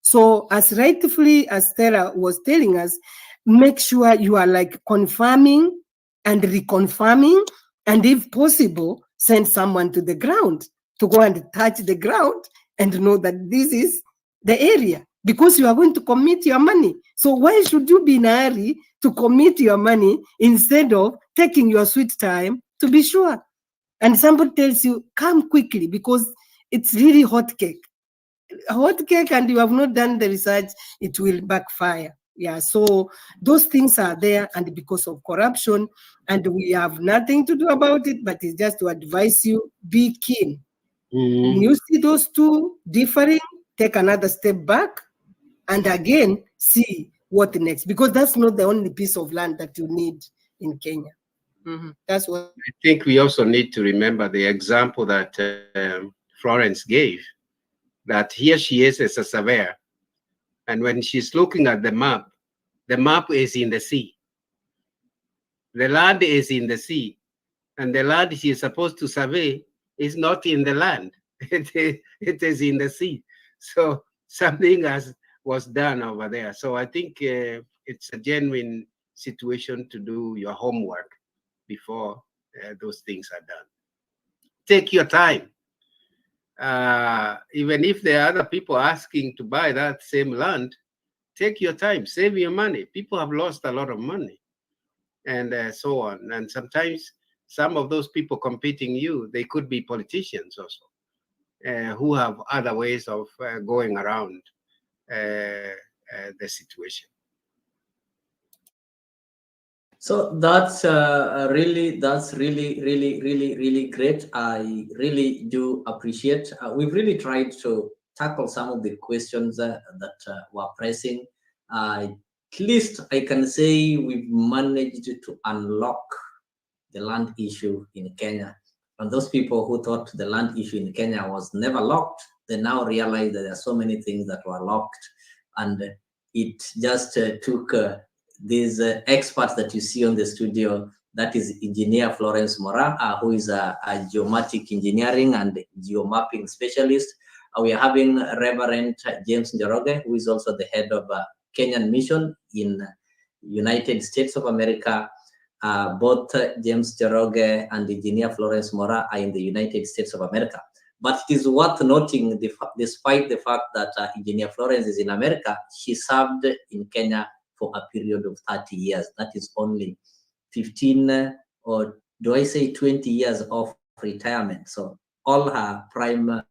So as rightfully as Stella was telling us, make sure you are like confirming and reconfirming, and if possible, send someone to the ground to go and touch the ground and know that this is the area, because you are going to commit your money. So why should you be in a hurry to commit your money instead of taking your sweet time to be sure? And somebody tells you, come quickly, because it's really hot cake, and you have not done the research, it will backfire. Yeah, so those things are there, and because of corruption, and we have nothing to do about it, but it's just to advise you, be keen. When you see those two differing, take another step back, and again, see what next, because that's not the only piece of land that you need in Kenya. That's what I think we also need to remember the example that Florence gave, that here she is as a surveyor, and when she's looking at the map is in the sea. The land is in the sea, and the land she is supposed to survey is not in the land. It is in the sea. So something was done over there. So I think it's a genuine situation to do your homework before those things are done. Take your time. Even if there are other people asking to buy that same land, take your time, save your money. People have lost a lot of money, and so on. And sometimes some of those people competing you, they could be politicians also, who have other ways of going around the situation. So that's really great. I really do appreciate. We've really tried to tackle some of the questions that were pressing. At least I can say we've managed to unlock the land issue in Kenya. And those people who thought the land issue in Kenya was never locked, they now realize that there are so many things that were locked, and it just took these experts that you see on the studio. That is Engineer Florence Mora, who is a geomatic engineering and geomapping specialist. We are having Reverend James Njoroge, who is also the head of Kenyan Mission in United States of America. Both James Njoroge and Engineer Florence Mora are in the United States of America. But it is worth noting, despite the fact that Engineer Florence is in America, she served in Kenya for a period of 30 years. That is only 15, or do I say 20 years of retirement. So all her prime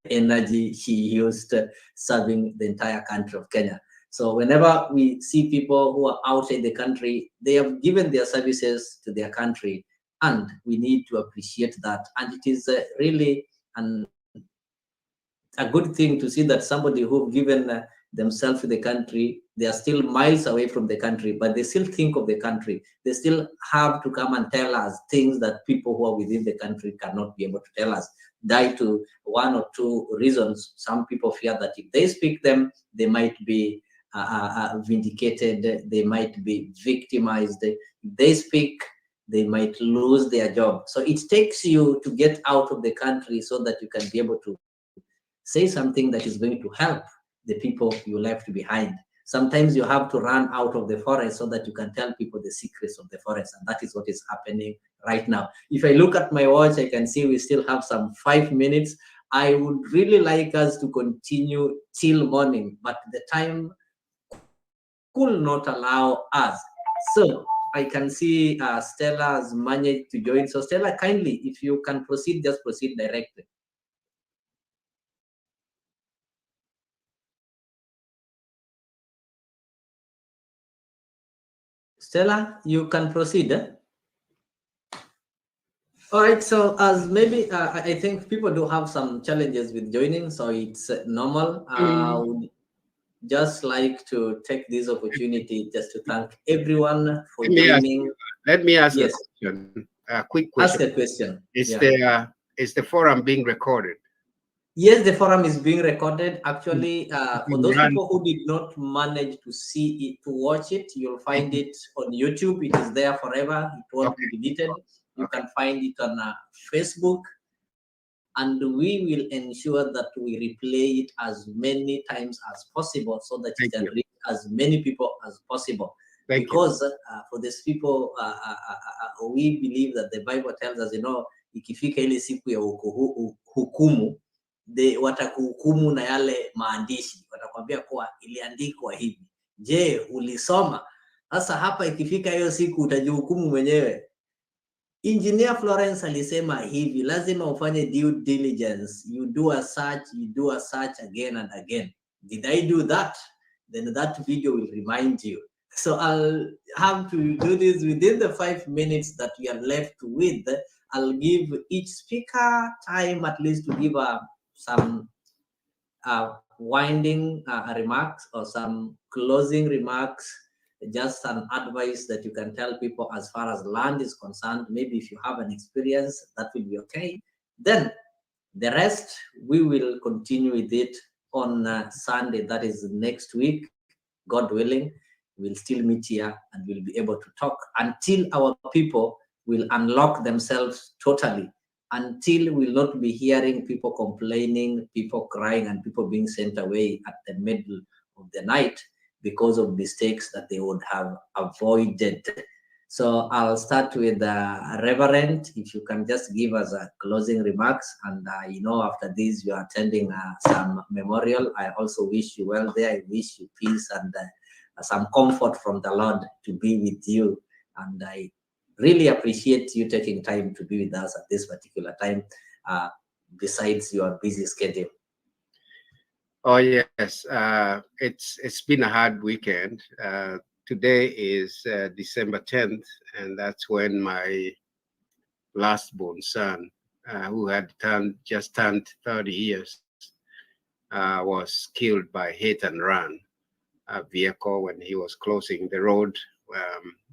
energy she used serving the entire country of Kenya. So whenever we see people who are outside the country, they have given their services to their country, and we need to appreciate that. And it is really a good thing to see that somebody who've given themselves to the country, they are still miles away from the country, but they still think of the country. They still have to come and tell us things that people who are within the country cannot be able to tell us. Due to one or two reasons, some people fear that if they speak them, they might be vindicated, they might be victimized. If they speak, they might lose their job. So it takes you to get out of the country so that you can be able to say something that is going to help the people you left behind. Sometimes you have to run out of the forest so that you can tell people the secrets of the forest, and that is what is happening right now. If I look at my watch, I can see we still have some 5 minutes. I would really like us to continue till morning, but the time could not allow us. So I can see Stella has managed to join. So Stella, kindly, if you can proceed, just proceed directly. Stella, you can proceed. All right, so as maybe I think people do have some challenges with joining, so it's normal. Would just like to take this opportunity just to thank everyone for joining. Let me ask yes. a question, a quick question. Ask a question. Is the forum being recorded? Yes, the forum is being recorded. Actually, for those people who did not manage to see it, to watch it, you'll find it on YouTube. It is there forever. It won't be deleted. You can find it on Facebook. And we will ensure that we replay it as many times as possible so that it can reach as many people as possible. Thank because for these people we believe that the Bible tells us, ikifika ile siku ya hukumu, watakuhukumu na yale maandishi, watakwambia kuwa iliandikwa hivi. Je, ulisoma? Sasa hapa ikifika hiyo siku utajihukumu mwenyewe. Engineer Florence alisema hivi, lazima ufanye due diligence. You do a search again and again. Did I do that? Then that video will remind you. So I'll have to do this within the 5 minutes that we are left with. I'll give each speaker time at least to give some winding remarks or some closing remarks, just an advice that you can tell people as far as land is concerned. Maybe if you have an experience, that will be okay. Then the rest, we will continue with it on Sunday, that is next week, God willing. We'll still meet here and we'll be able to talk until our people will unlock themselves totally, until we'll not be hearing people complaining, people crying, and people being sent away at the middle of the night because of mistakes that they would have avoided. So I'll start with Reverend. If you can just give us a closing remarks, and after this you are attending some memorial. I also wish you well there. I wish you peace and some comfort from the Lord to be with you. And I really appreciate you taking time to be with us at this particular time, besides your busy schedule. Oh yes, it's been a hard weekend. Today is December 10th, and that's when my last born son, who had just turned 30 years, was killed by hit and run vehicle when he was closing the road.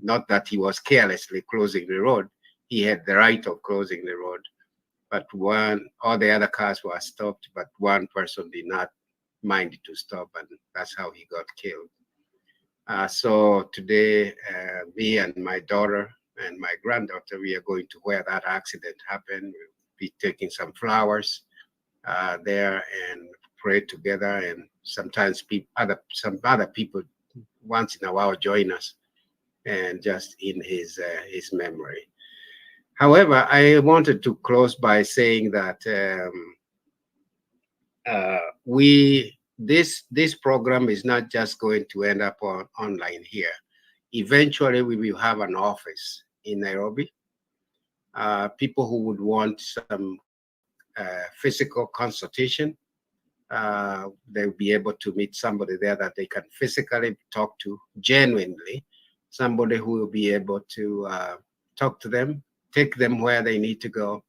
Not that he was carelessly closing the road, he had the right of closing the road, but all the other cars were stopped, but one person did not mind to stop, and that's how he got killed. So today, me and my daughter and my granddaughter, we are going to where that accident happened. We'll be taking some flowers there and pray together, and sometimes some other people once in a while join us, and just in his memory. However, I wanted to close by saying that this program is not just going to end up online here. Eventually, we will have an office in Nairobi. People who would want some physical consultation, they'll be able to meet somebody there that they can physically talk to genuinely, somebody who will be able to talk to them, take them where they need to go.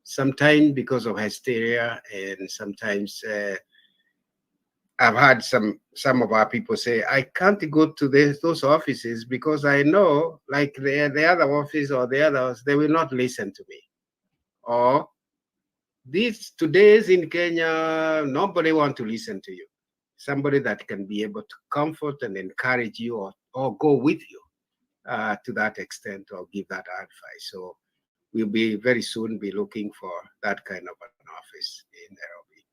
Sometimes because of hysteria, and sometimes I've had some of our people say, I can't go to those offices because I know, like the other office or the others, they will not listen to me. Or today's in Kenya, nobody want to listen to you. Somebody that can be able to comfort and encourage you, or go with you to that extent, or give that advice. So we'll be very soon be looking for that kind of an office in Nairobi.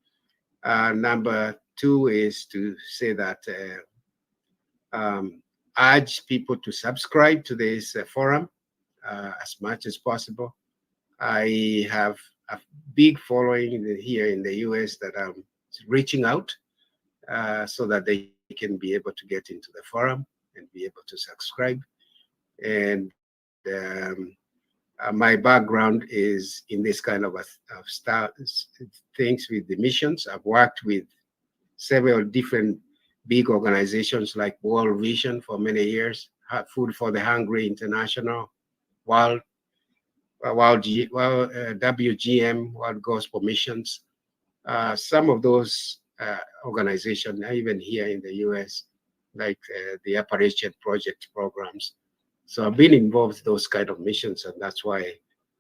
Number two is to say that urge people to subscribe to this forum as much as possible. I have a big following here in the US that I'm reaching out so that they can be able to get into the forum and be able to subscribe. And my background is in this kind of things with the missions. I've worked with several different big organizations like World Vision for many years, Food for the Hungry International, WGM, World Gospel Missions. Some of those organizations, even here in the US, like the Appalachian Project programs. So I've been involved in those kind of missions, and that's why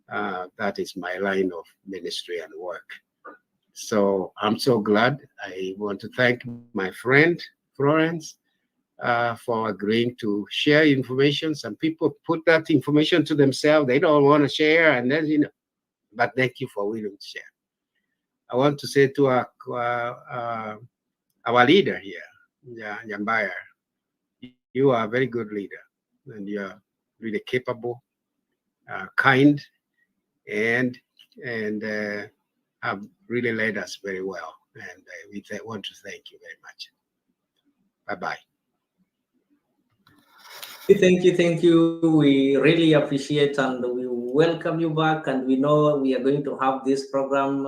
that is my line of ministry and work. So I'm so glad. I want to thank my friend, Florence, for agreeing to share information. Some people put that information to themselves. They don't want to share, and then, but thank you for willing to share. I want to say to our leader here, Nyambaya, you are a very good leader. and you're really capable, kind, and have really led us very well. And we want to thank you very much. Bye-bye. Thank you. We really appreciate and we welcome you back. And we know we are going to have this program.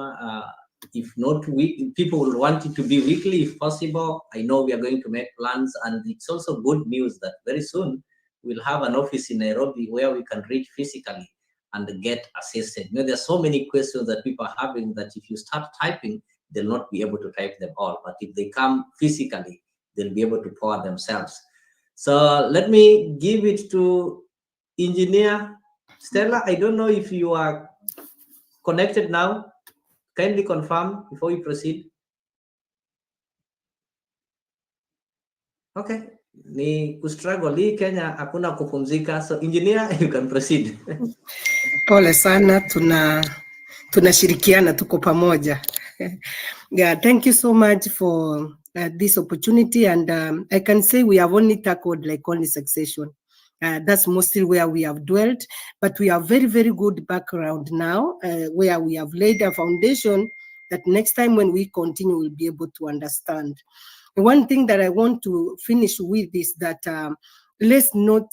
If not week, people will want it to be weekly if possible. I know we are going to make plans, and it's also good news that very soon we'll have an office in Nairobi where we can reach physically and get assisted. You know, there's so many questions that people are having that if you start typing, they'll not be able to type them all. But if they come physically, they'll be able to pour themselves. So let me give it to Engineer Stella. I don't know if you are connected now. Kindly confirm before we proceed. Okay. Ni kustruggle hii Kenya, hakuna kupumzika. So engineer, you can proceed. Pole sana, tunashirikiana, tuko pamoja. Yeah, thank you so much for this opportunity, and I can say we have only tackled like only succession. That's mostly where we have dwelt, but we have very, very good background now, where we have laid a foundation that next time when we continue, we'll be able to understand. And one thing that I want to finish with is that let's not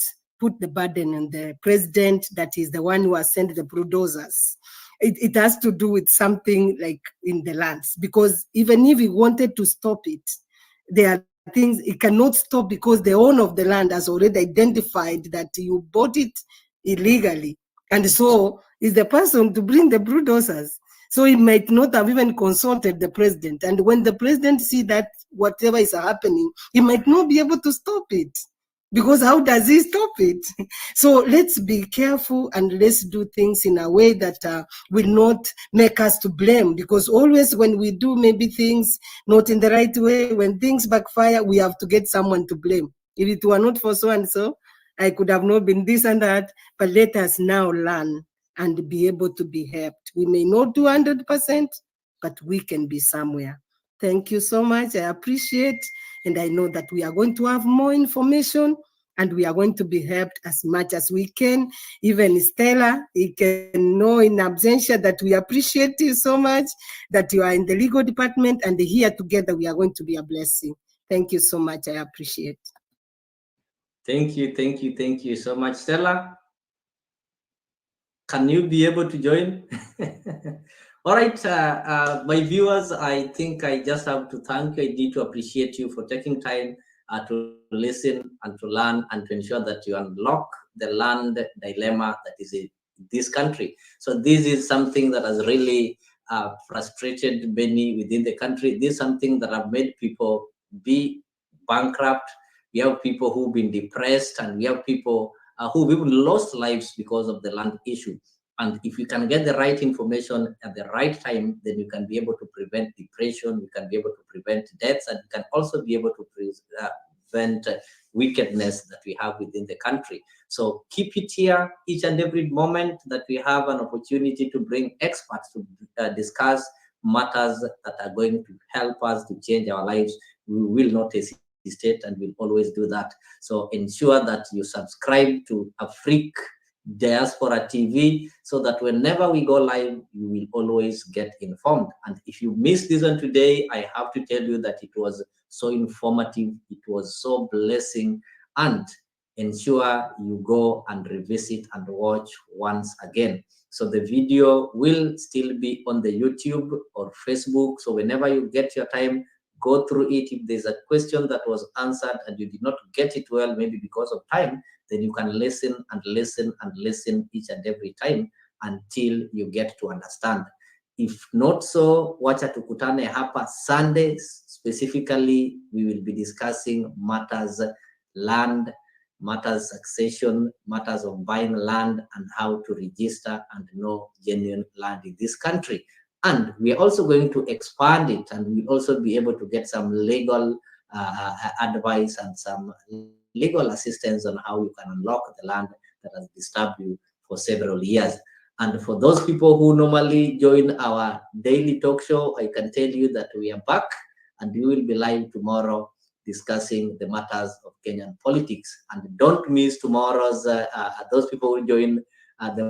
put the burden on the president that is the one who has sent the bulldozers. It has to do with something like in the lands, because even if he wanted to stop it, there are things it cannot stop because the owner of the land has already identified that you bought it illegally. And so is the person to bring the bulldozers. So he might not have even consulted the president. And when the president see that whatever is happening, he might not be able to stop it. Because how does he stop it? So let's be careful and let's do things in a way that will not make us to blame. Because always when we do maybe things not in the right way, when things backfire, we have to get someone to blame. If it were not for so and so, I could have not been this and that. But let us now learn and be able to be helped. We may not do 100%, but we can be somewhere. Thank you so much. I appreciate, and I know that we are going to have more information and we are going to be helped as much as we can. Even Stella, you can know in absentia that we appreciate you so much, that you are in the legal department, and here together we are going to be a blessing. Thank you so much. I appreciate. Thank you so much. Stella, can you be able to join? All right, my viewers, I think I just have to thank you. I need to appreciate you for taking time to listen and to learn and to ensure that you unlock the land dilemma that is in this country. So this is something that has really frustrated many within the country. This is something that have made people be bankrupt. We have people who've been depressed, and we have people who've even lost lives because of the land issue. And if you can get the right information at the right time, then you can be able to prevent depression, you can be able to prevent deaths, and you can also be able to prevent wickedness that we have within the country. So keep it here each and every moment that we have an opportunity to bring experts to discuss matters that are going to help us to change our lives. We will not hesitate and we'll always do that. So ensure that you subscribe to Afri Diaspora TV so that whenever we go live, you will always get informed. And if you missed this one today, I have to tell you that it was so informative, it was so blessing, and ensure you go and revisit and watch once again. So the video will still be on the YouTube or Facebook. So whenever you get your time, go through it. If there's a question that was answered and you did not get it well, maybe because of time, then you can listen and listen and listen each and every time until you get to understand. If not so, wacha tukutane hapa Sunday. Specifically, we will be discussing matters land, matters succession, matters of buying land, and how to register and know genuine land in this country. And we are also going to expand it, and we'll also be able to get some legal advice and some legal assistance on how you can unlock the land that has disturbed you for several years. And for those people who normally join our daily talk show, I can tell you that we are back and we will be live tomorrow, discussing the matters of Kenyan politics. And don't miss tomorrow's, those people who join the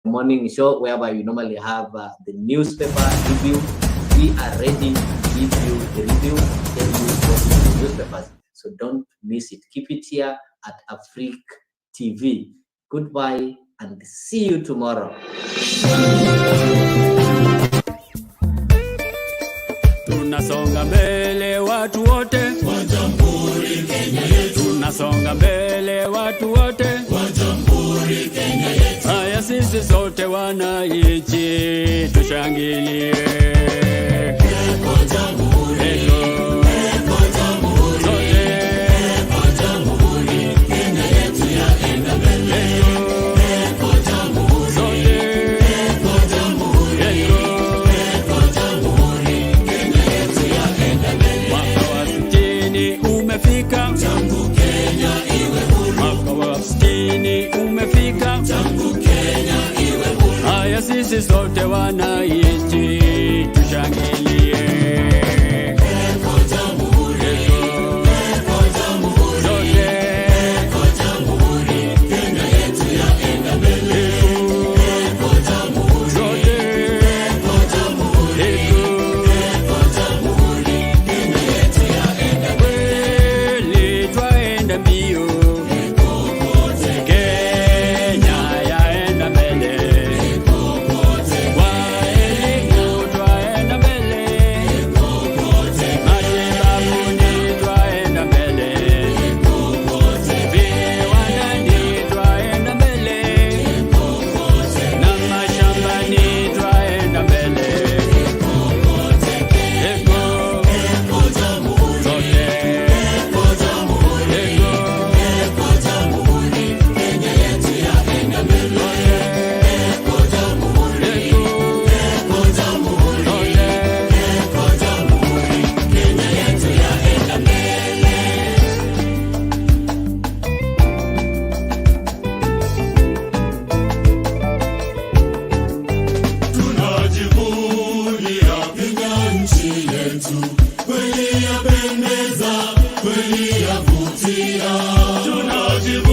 morning show, whereby we normally have the newspaper review. We are ready to give you the review, tell you what the newspapers. So don't miss it. Keep it here at Afri TV. Goodbye and see you tomorrow. Tunasonga mbele watu wote wa Jamhuri Kenya yetu. Tunasonga mbele watu wote wa Jamhuri Kenya yetu. Haya sisi sote wananchi tushangilie. Sisi sote wananchi tushangilie. Eko Jamhuri, eko Jamhuri, sote eko Jamhuri, Kenya yetu yaenda mbele. Eko Jamhuri, sote eko Jamhuri, eko Jamhuri, Kenya yetu yaenda mbele. Twaenda mbio, Kenya yaenda mbele. Kweli yapendeza, kweli yavutia, tunajivunia